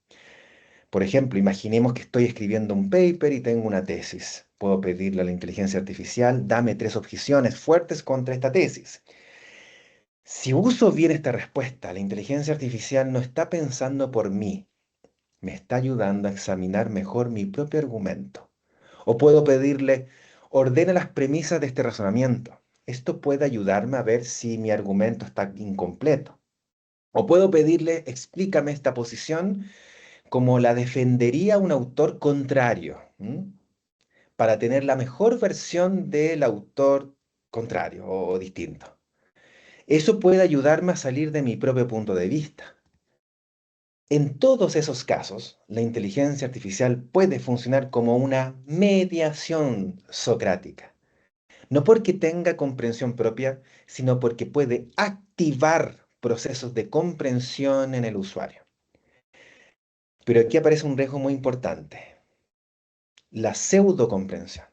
Por ejemplo, imaginemos que estoy escribiendo un paper y tengo una tesis. Puedo pedirle a la inteligencia artificial, dame 3 objeciones fuertes contra esta tesis. Si uso bien esta respuesta, la inteligencia artificial no está pensando por mí, me está ayudando a examinar mejor mi propio argumento. O puedo pedirle, ordena las premisas de este razonamiento. Esto puede ayudarme a ver si mi argumento está incompleto. O puedo pedirle, explícame esta posición como la defendería un autor contrario, para tener la mejor versión del autor contrario o distinto. Eso puede ayudarme a salir de mi propio punto de vista. En todos esos casos, la inteligencia artificial puede funcionar como una mediación socrática. No porque tenga comprensión propia, sino porque puede activar procesos de comprensión en el usuario. Pero aquí aparece un riesgo muy importante, la pseudocomprensión.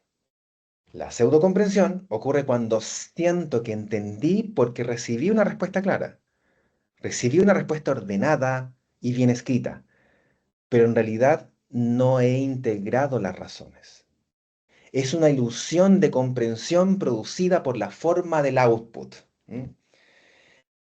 La pseudocomprensión ocurre cuando siento que entendí porque recibí una respuesta clara, recibí una respuesta ordenada y bien escrita, pero en realidad no he integrado las razones. Es una ilusión de comprensión producida por la forma del output.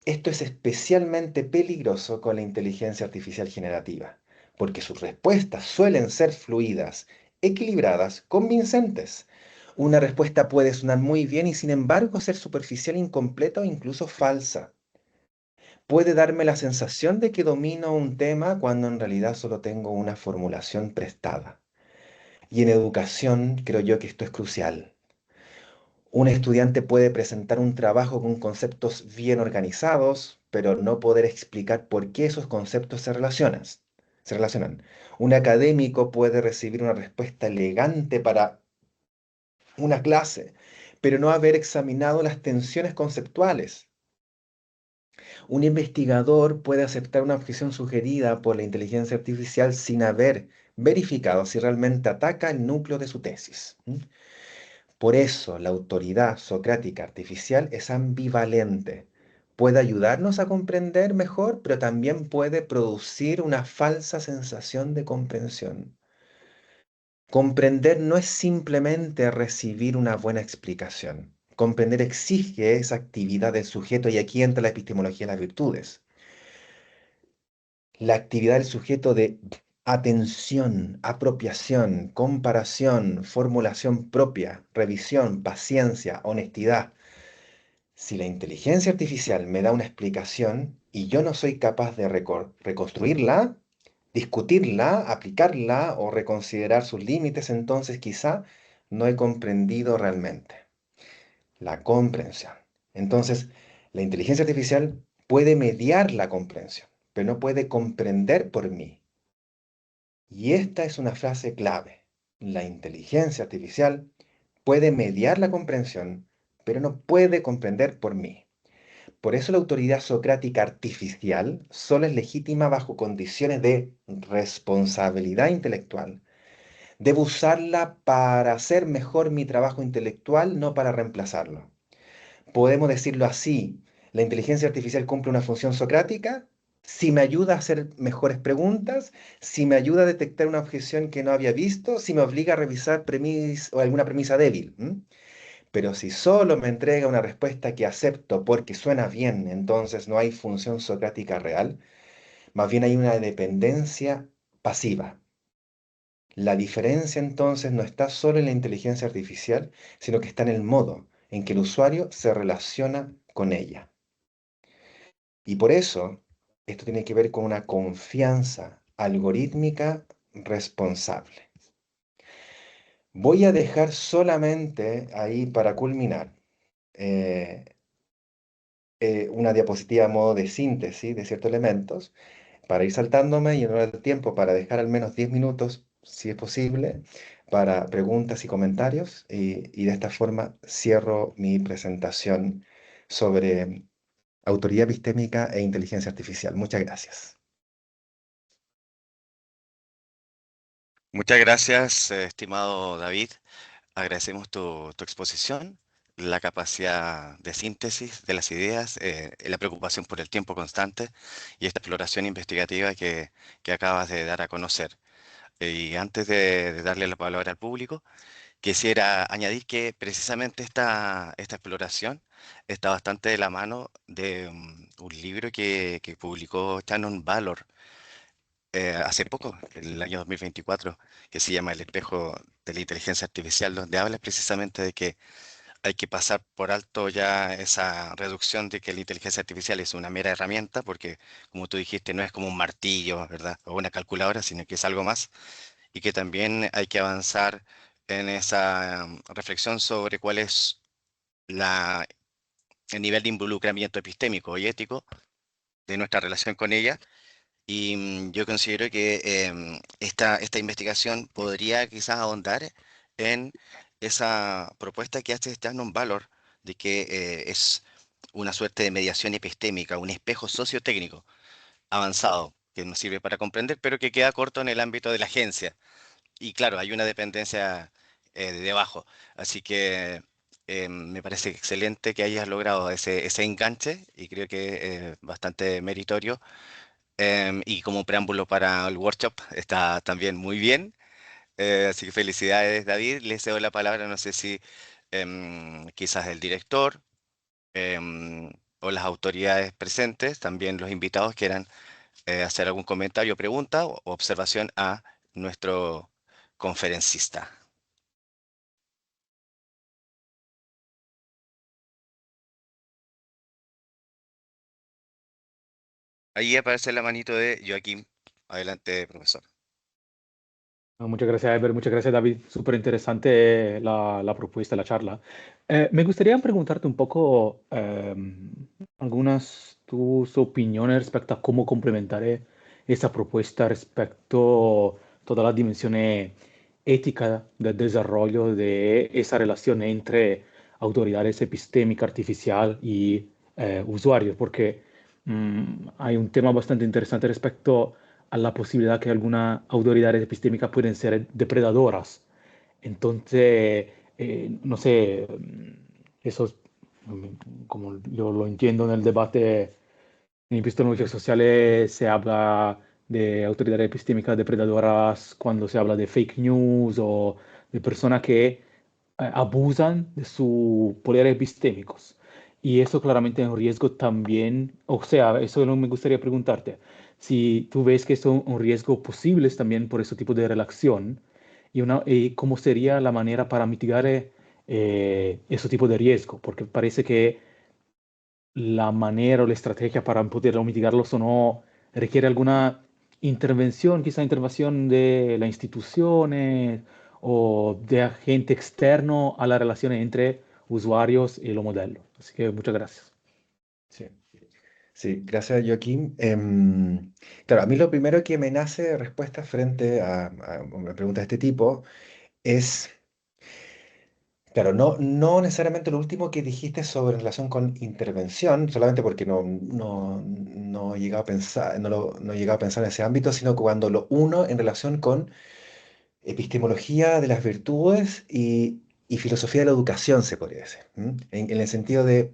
Esto es especialmente peligroso con la inteligencia artificial generativa, porque sus respuestas suelen ser fluidas, equilibradas, convincentes. Una respuesta puede sonar muy bien y sin embargo ser superficial, incompleta o incluso falsa. Puede darme la sensación de que domino un tema cuando en realidad solo tengo una formulación prestada. Y en educación creo yo que esto es crucial. Un estudiante puede presentar un trabajo con conceptos bien organizados, pero no poder explicar por qué esos conceptos se relacionan. Un académico puede recibir una respuesta elegante para una clase, pero no haber examinado las tensiones conceptuales. Un investigador puede aceptar una objeción sugerida por la inteligencia artificial sin haber verificado si realmente ataca el núcleo de su tesis. Por eso la autoridad socrática artificial es ambivalente. Puede ayudarnos a comprender mejor, pero también puede producir una falsa sensación de comprensión. Comprender no es simplemente recibir una buena explicación. Comprender exige esa actividad del sujeto y aquí entra la epistemología de las virtudes. La actividad del sujeto de atención, apropiación, comparación, formulación propia, revisión, paciencia, honestidad. Si la inteligencia artificial me da una explicación y yo no soy capaz de reconstruirla, discutirla, aplicarla o reconsiderar sus límites, entonces quizá no he comprendido realmente. La comprensión. Entonces, la inteligencia artificial puede mediar la comprensión, pero no puede comprender por mí. Y esta es una frase clave. La inteligencia artificial puede mediar la comprensión, pero no puede comprender por mí. Por eso la autoridad socrática artificial solo es legítima bajo condiciones de responsabilidad intelectual. Debo usarla para hacer mejor mi trabajo intelectual, no para reemplazarlo. Podemos decirlo así, la inteligencia artificial cumple una función socrática si me ayuda a hacer mejores preguntas, si me ayuda a detectar una objeción que no había visto, si me obliga a revisar o alguna premisa débil. Pero si solo me entrega una respuesta que acepto porque suena bien, entonces no hay función socrática real, más bien hay una dependencia pasiva. La diferencia entonces no está solo en la inteligencia artificial, sino que está en el modo en que el usuario se relaciona con ella. Y por eso, esto tiene que ver con una confianza algorítmica responsable. Voy a dejar solamente ahí para culminar eh, una diapositiva a modo de síntesis de ciertos elementos para ir saltándome y en hora de tiempo para dejar al menos 10 minutos, si es posible, para preguntas y comentarios. Y de esta forma cierro mi presentación sobre autoría epistémica e inteligencia artificial. Muchas gracias. Muchas gracias, estimado David. Agradecemos tu exposición, la capacidad de síntesis de las ideas, la preocupación por el tiempo constante y esta exploración investigativa que acabas de dar a conocer. Y antes de darle la palabra al público, quisiera añadir que precisamente esta exploración está bastante de la mano de un libro que publicó Shannon Valor hace poco, el año 2024, que se llama El espejo de la inteligencia artificial, donde habla precisamente de que hay que pasar por alto ya esa reducción de que la inteligencia artificial es una mera herramienta, porque como tú dijiste, no es como un martillo, ¿verdad? O una calculadora, sino que es algo más, y que también hay que avanzar en esa reflexión sobre cuál es el nivel de involucramiento epistémico y ético de nuestra relación con ella. Y yo considero que esta investigación podría quizás ahondar en esa propuesta que hace Shannon Valor de que es una suerte de mediación epistémica, un espejo sociotécnico avanzado que nos sirve para comprender, pero que queda corto en el ámbito de la agencia. Y claro, hay una dependencia de debajo. Así que me parece excelente que hayas logrado ese enganche y creo que es bastante meritorio y como preámbulo para el workshop está también muy bien. Así que felicidades, David. Le cedo la palabra, no sé si quizás el director em, o las autoridades presentes, también los invitados quieran hacer algún comentario, pregunta o observación a nuestro conferencista. Ahí aparece la manito de Joaquín. Adelante, profesor. No, muchas gracias, Ever. Muchas gracias, David. Súper interesante la propuesta, la charla. Me gustaría preguntarte un poco algunas tus opiniones respecto a cómo complementar esa propuesta respecto a toda la dimensión ética del desarrollo de esa relación entre autoridades epistémica artificial y usuarios, porque hay un tema bastante interesante respecto a la posibilidad que algunas autoridades epistémicas pueden ser depredadoras. Entonces, no sé, eso es, como yo lo entiendo en el debate en epistemologías sociales, se habla de autoridades epistémicas depredadoras cuando se habla de fake news o de personas que abusan de sus poderes epistémicos. Y eso claramente es un riesgo también, o sea, eso no me gustaría preguntarte, si tú ves que son un riesgo posibles también por ese tipo de relación y cómo sería la manera para mitigar ese tipo de riesgo, porque parece que la manera o la estrategia para poder mitigarlos o no requiere alguna intervención, quizá intervención de las instituciones o de agente externo a las relaciones entre usuarios y los modelos. Así que muchas gracias. Sí, sí, gracias, Joaquín. Claro, a mí lo primero que me nace de respuesta frente a una pregunta de este tipo es, claro, no necesariamente lo último que dijiste sobre relación con intervención, solamente porque no he llegado a pensar, no he llegado a pensar en ese ámbito, sino cuando lo uno en relación con epistemología de las virtudes y filosofía de la educación, se podría decir, ¿m? En el sentido de,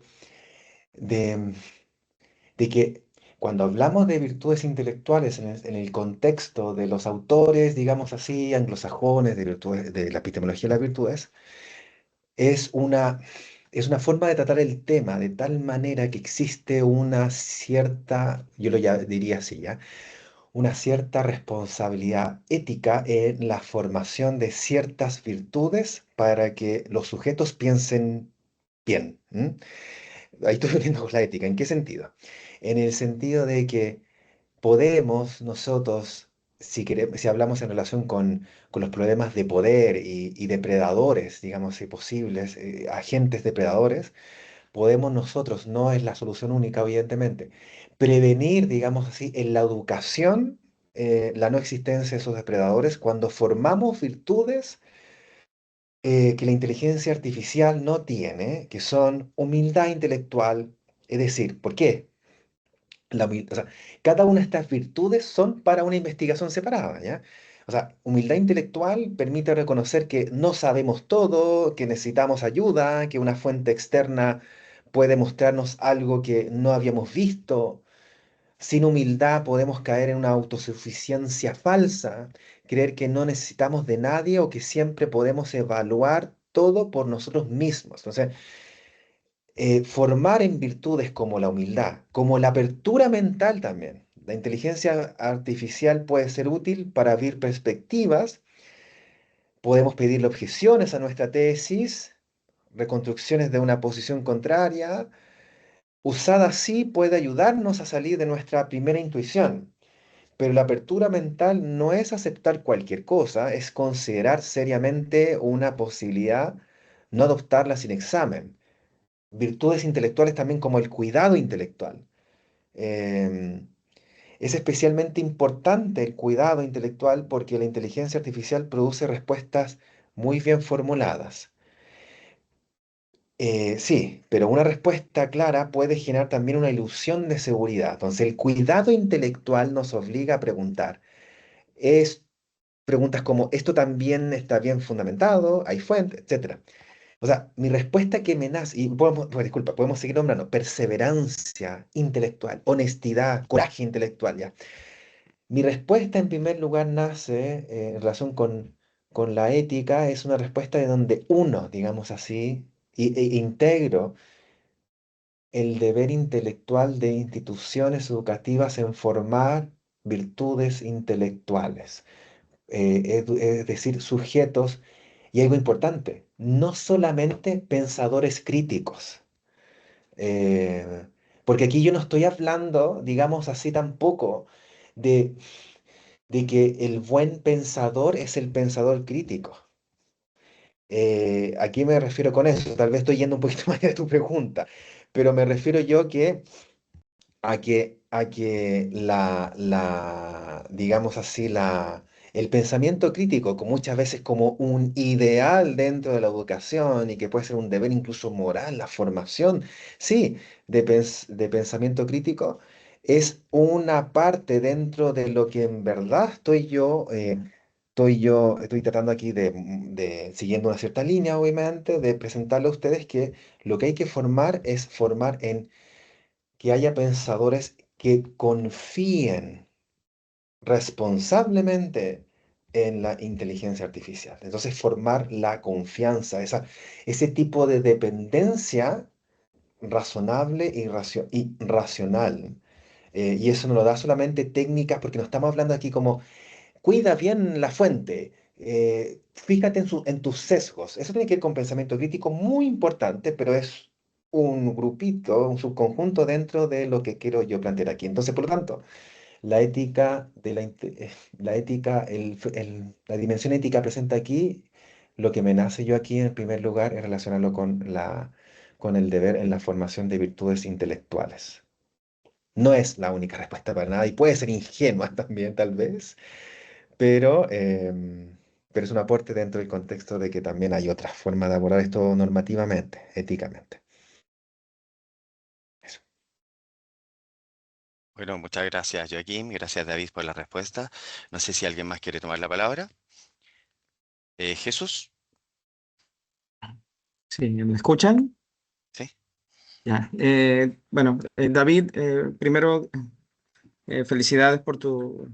de que cuando hablamos de virtudes intelectuales en el contexto de los autores, digamos así, anglosajones, de virtudes, de la epistemología de las virtudes, es es una forma de tratar el tema de tal manera que existe una cierta, yo lo ya diría así, ¿ya? Una cierta responsabilidad ética en la formación de ciertas virtudes para que los sujetos piensen bien. ¿M? Ahí estoy volviendo con la ética. ¿En qué sentido? En el sentido de que podemos nosotros si hablamos en relación con los problemas de poder y depredadores, digamos, si posibles, agentes depredadores, podemos nosotros, no es la solución única, evidentemente, prevenir, digamos así, en la educación la no existencia de esos depredadores cuando formamos virtudes que la inteligencia artificial no tiene, que son humildad intelectual. Es decir, ¿por qué? O sea, cada una de estas virtudes son para una investigación separada, ¿ya? O sea, humildad intelectual permite reconocer que no sabemos todo, que necesitamos ayuda, que una fuente externa puede mostrarnos algo que no habíamos visto. Sin humildad podemos caer en una autosuficiencia falsa, creer que no necesitamos de nadie o que siempre podemos evaluar todo por nosotros mismos. Entonces, formar en virtudes como la humildad, como la apertura mental también. La inteligencia artificial puede ser útil para abrir perspectivas, podemos pedirle objeciones a nuestra tesis, reconstrucciones de una posición contraria. Usada así puede ayudarnos a salir de nuestra primera intuición. Pero la apertura mental no es aceptar cualquier cosa, es considerar seriamente una posibilidad, no adoptarla sin examen. Virtudes intelectuales también como el cuidado intelectual. Em, es especialmente importante el cuidado intelectual porque la inteligencia artificial produce respuestas muy bien formuladas. Sí, pero una respuesta clara puede generar también una ilusión de seguridad. Entonces, el cuidado intelectual nos obliga a preguntar. Es preguntas como, ¿esto también está bien fundamentado? ¿Hay fuentes? Etcétera. O sea, mi respuesta que me nace, y podemos, pues, disculpa, podemos seguir nombrando, perseverancia intelectual, honestidad, coraje intelectual, ¿ya? Mi respuesta en primer lugar nace en relación con la ética, es una respuesta de donde uno, digamos así, integro el deber intelectual de instituciones educativas en formar virtudes intelectuales, es decir, sujetos, y algo importante, no solamente pensadores críticos. eh, Porque aquí yo no estoy hablando, digamos así tampoco, de, de que el buen pensador es el pensador crítico. ¿A qué me refiero con eso? Tal vez estoy yendo un poquito más allá de tu pregunta, pero me refiero yo a que digamos así, el pensamiento crítico, como muchas veces como un ideal dentro de la educación y que puede ser un deber incluso moral, la formación, sí, de pensamiento crítico, es una parte dentro de lo que en verdad estoy tratando aquí siguiendo una cierta línea, obviamente, de presentarle a ustedes que lo que hay que formar es formar en que haya pensadores que confíen responsablemente en la inteligencia artificial. Entonces, formar la confianza, ese tipo de dependencia razonable y racional. Y eso no lo da solamente técnicas, porque no estamos hablando aquí como cuida bien la fuente, fíjate en tus sesgos. Eso tiene que ver con pensamiento crítico muy importante, pero es un grupito, un subconjunto dentro de lo que quiero yo plantear aquí. Entonces, por lo tanto, la ética de la ética, la dimensión ética presente aquí, lo que me nace yo aquí en primer lugar es relacionarlo con el deber en la formación de virtudes intelectuales. No es la única respuesta para nada y puede ser ingenua también, tal vez, pero es un aporte dentro del contexto de que también hay otras formas de abordar esto normativamente, éticamente. Eso. Bueno, muchas gracias, Joaquín. Gracias, David, por la respuesta. No sé si alguien más quiere tomar la palabra. Jesús, Sí, ¿me escuchan? ¿sí? Ya. Bueno, David, primero, felicidades por tu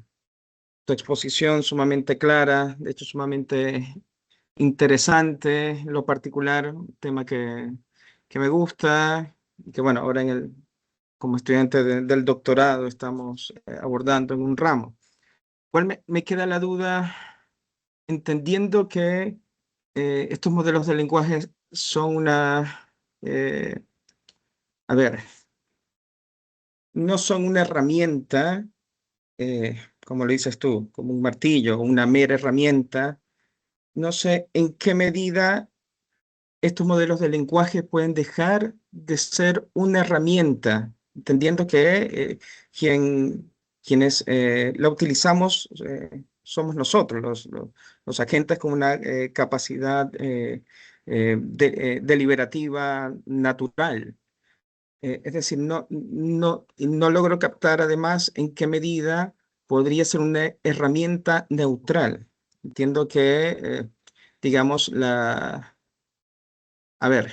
exposición sumamente clara, de hecho sumamente interesante, en lo particular, un tema que me gusta, y que bueno, ahora como estudiante del doctorado estamos abordando en un ramo. ¿Cuál me queda la duda, entendiendo que estos modelos de lenguaje son eh, a ver, no son una herramienta como lo dices tú, como un martillo, una mera herramienta, no sé en qué medida estos modelos de lenguaje pueden dejar de ser una herramienta, entendiendo que quienes la utilizamos somos nosotros, los agentes con una capacidad deliberativa natural. Es decir, no logro captar además en qué medida podría ser una herramienta neutral. Entiendo que, digamos, a ver,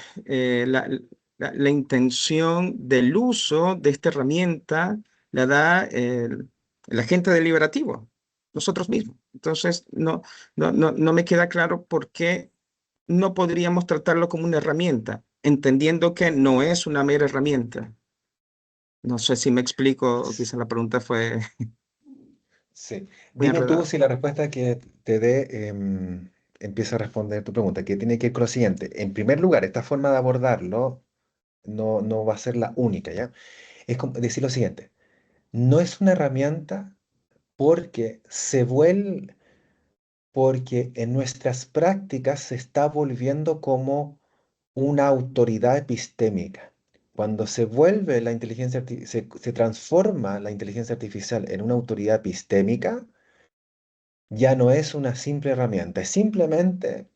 la intención del uso de esta herramienta la da el agente deliberativo, nosotros mismos. Entonces, no me queda claro por qué no podríamos tratarlo como una herramienta, entendiendo que no es una mera herramienta. No sé si me explico, o quizá la pregunta fue Sí. muy Dime tú enredada. si la respuesta que te dé empieza a responder tu pregunta, que tiene que ir con lo siguiente. En primer lugar, esta forma de abordarlo no va a ser la única, ¿ya? Es como decir lo siguiente, no es una herramienta porque porque en nuestras prácticas se está volviendo como una autoridad epistémica. Cuando se vuelve la se transforma la inteligencia artificial en una autoridad epistémica, ya no es una simple herramienta, es simplemente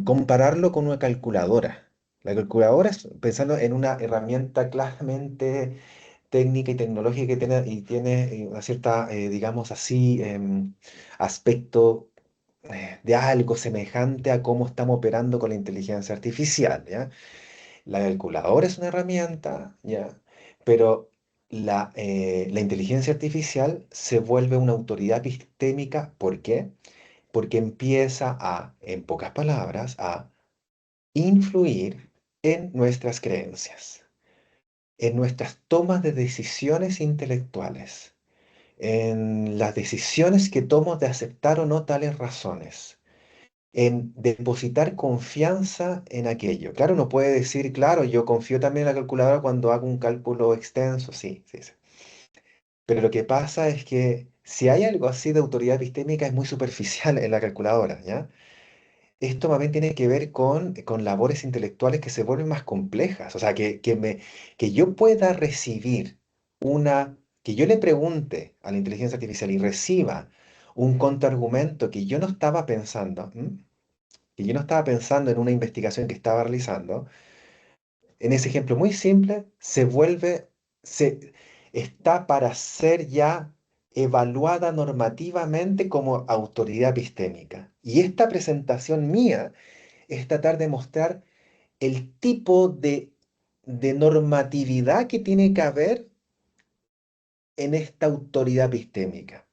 compararlo con una calculadora. La calculadora es pensando en una herramienta claramente técnica y tecnológica que tiene una cierta, digamos así, aspecto de algo semejante a cómo estamos operando con la inteligencia artificial, ¿ya? La calculadora es una herramienta, ¿ya? Pero la inteligencia artificial se vuelve una autoridad epistémica. ¿Por qué? Porque empieza en pocas palabras, a influir en nuestras creencias, en nuestras tomas de decisiones intelectuales, en las decisiones que tomo de aceptar o no tales razones, en depositar confianza en aquello. Claro, uno puede decir, claro, yo confío también en la calculadora cuando hago un cálculo extenso, sí, sí, sí. Pero lo que pasa es que si hay algo así de autoridad epistémica es muy superficial en la calculadora, ¿ya? Esto más bien tiene que ver con labores intelectuales que se vuelven más complejas. O sea, que yo pueda recibir que yo le pregunte a la inteligencia artificial y reciba un contraargumento que yo no estaba pensando, ¿m? Que yo no estaba pensando en una investigación que estaba realizando. En ese ejemplo muy simple, está para ser ya evaluada normativamente como autoridad epistémica. Y esta presentación mía es tratar de mostrar el tipo de normatividad que tiene que haber en esta autoridad epistémica.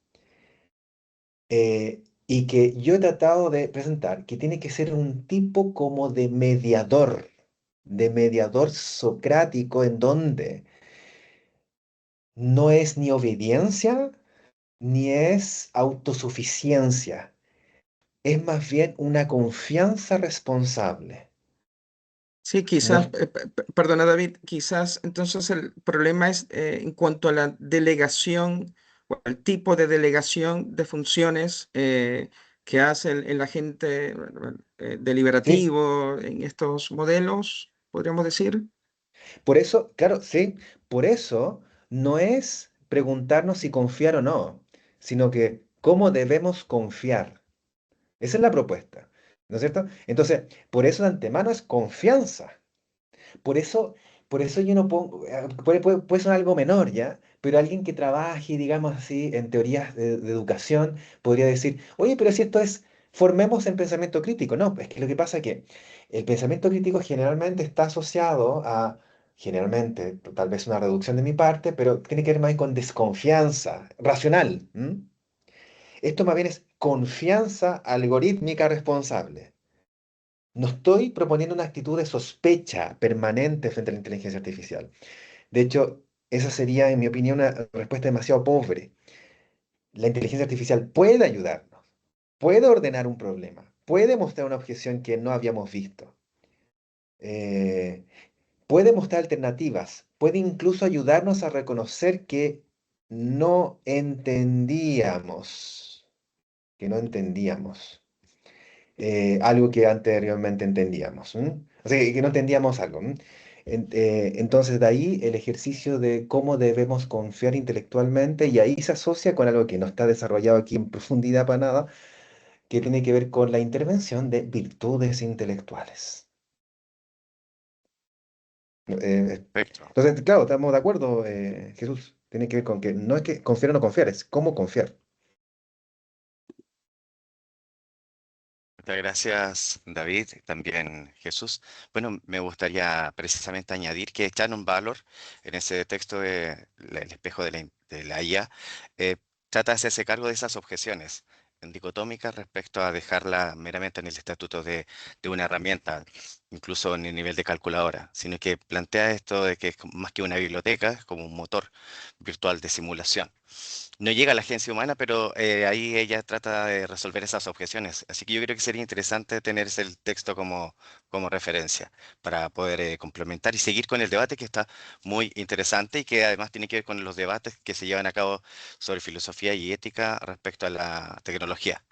Y que yo he tratado de presentar que tiene que ser un tipo como de mediador socrático en donde no es ni obediencia ni es autosuficiencia, es más bien una confianza responsable. Sí, No quizás, es, perdona David, quizás entonces el problema es en cuanto a la delegación o al tipo de delegación de funciones que hace el agente sí, deliberativo en estos modelos, podríamos decir. por eso, claro, sí, por eso no es preguntarnos si confiar o no, sino que cómo debemos confiar. Esa es la propuesta, ¿no es cierto? Entonces, por eso de antemano es confianza. Por eso, por eso yo no pongo, puede sonar algo menor, ¿ya? Pero alguien que trabaje, digamos así, en teorías de educación, podría decir, oye, pero si esto es, formemos en pensamiento crítico. No, es que lo que pasa es que el pensamiento crítico generalmente está asociado generalmente, tal vez una reducción de mi parte, pero tiene que ver más con desconfianza racional. Esto más bien es confianza algorítmica responsable. No estoy proponiendo una actitud de sospecha permanente frente a la inteligencia artificial. De hecho, esa sería, en mi opinión, una respuesta demasiado pobre. La inteligencia artificial puede ayudarnos, puede ordenar un problema, puede mostrar una objeción que no habíamos visto, eh, puede mostrar alternativas, puede incluso ayudarnos a reconocer que no entendíamos, que no entendíamos algo que anteriormente entendíamos. O sea, que no entendíamos algo. Entonces, de ahí el ejercicio de cómo debemos confiar intelectualmente, y ahí se asocia con algo que no está desarrollado aquí en profundidad para nada, que tiene que ver con la intervención de virtudes intelectuales. Perfecto. Entonces, claro, estamos de acuerdo, Jesús. Tiene que ver con que no es que confiar o no confiar, es cómo confiar. Muchas gracias, David, también Jesús. Bueno, me gustaría precisamente añadir que Shannon Valor, en ese texto de El espejo de la IA, trata de hacerse cargo de esas objeciones dicotómicas respecto a dejarla meramente en el estatuto de una herramienta, incluso en el nivel de calculadora, sino que plantea esto de que es más que una biblioteca, es como un motor virtual de simulación. No llega a la agencia humana, pero ahí ella trata de resolver esas objeciones. Así que yo creo que sería interesante tener ese texto como referencia para poder complementar y seguir con el debate que está muy interesante y que además tiene que ver con los debates que se llevan a cabo sobre filosofía y ética respecto a la tecnología.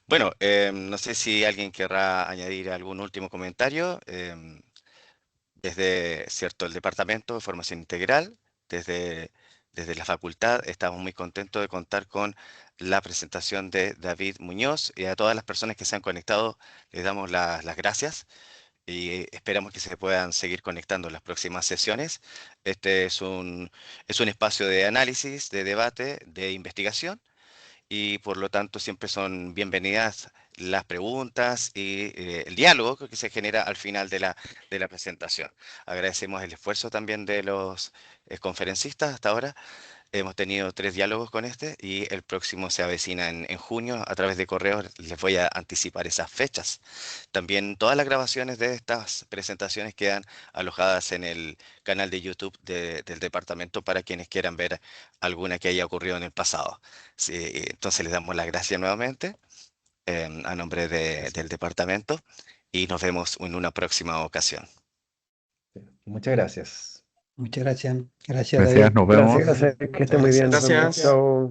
Bueno, no sé si alguien querrá añadir algún último comentario. Desde, cierto, el Departamento de Formación Integral, desde, desde la facultad, estamos muy contentos de contar con la presentación de David Muñoz y a todas las personas que se han conectado, les damos las gracias y esperamos que se puedan seguir conectando en las próximas sesiones. Este es un espacio de análisis, de debate, de investigación y por lo tanto siempre son bienvenidas las preguntas y el diálogo que se genera al final de la presentación. Agradecemos el esfuerzo también de los conferencistas hasta ahora. Hemos tenido 3 diálogos con este y el próximo se avecina en junio. A través de correo les voy a anticipar esas fechas. También todas las grabaciones de estas presentaciones quedan alojadas en el canal de YouTube del departamento para quienes quieran ver alguna que haya ocurrido en el pasado. Sí, entonces les damos las gracias nuevamente a nombre del departamento y nos vemos en una próxima ocasión. Muchas gracias. Muchas gracias. Gracias, Gracias, David. nos Gracias, vemos. gracias, que esté Muchas muy bien. gracias. Nos vemos. Gracias. Chao.